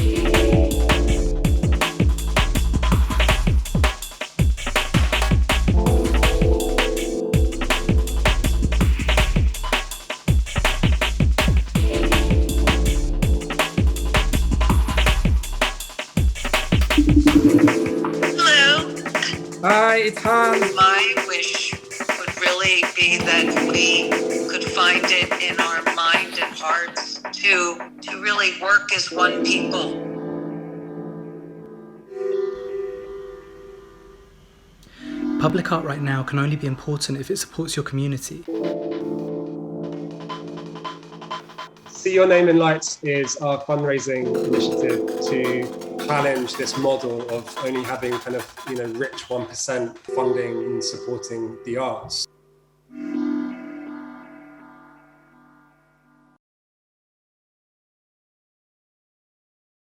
Hi, it's Hans. My wish would really be that we could find it in our mind and hearts to really work as one people. Public art right now can only be important if it supports your community. See Your Name in Lights is our fundraising initiative to challenge this model of only having kind of, rich 1% funding in supporting the arts.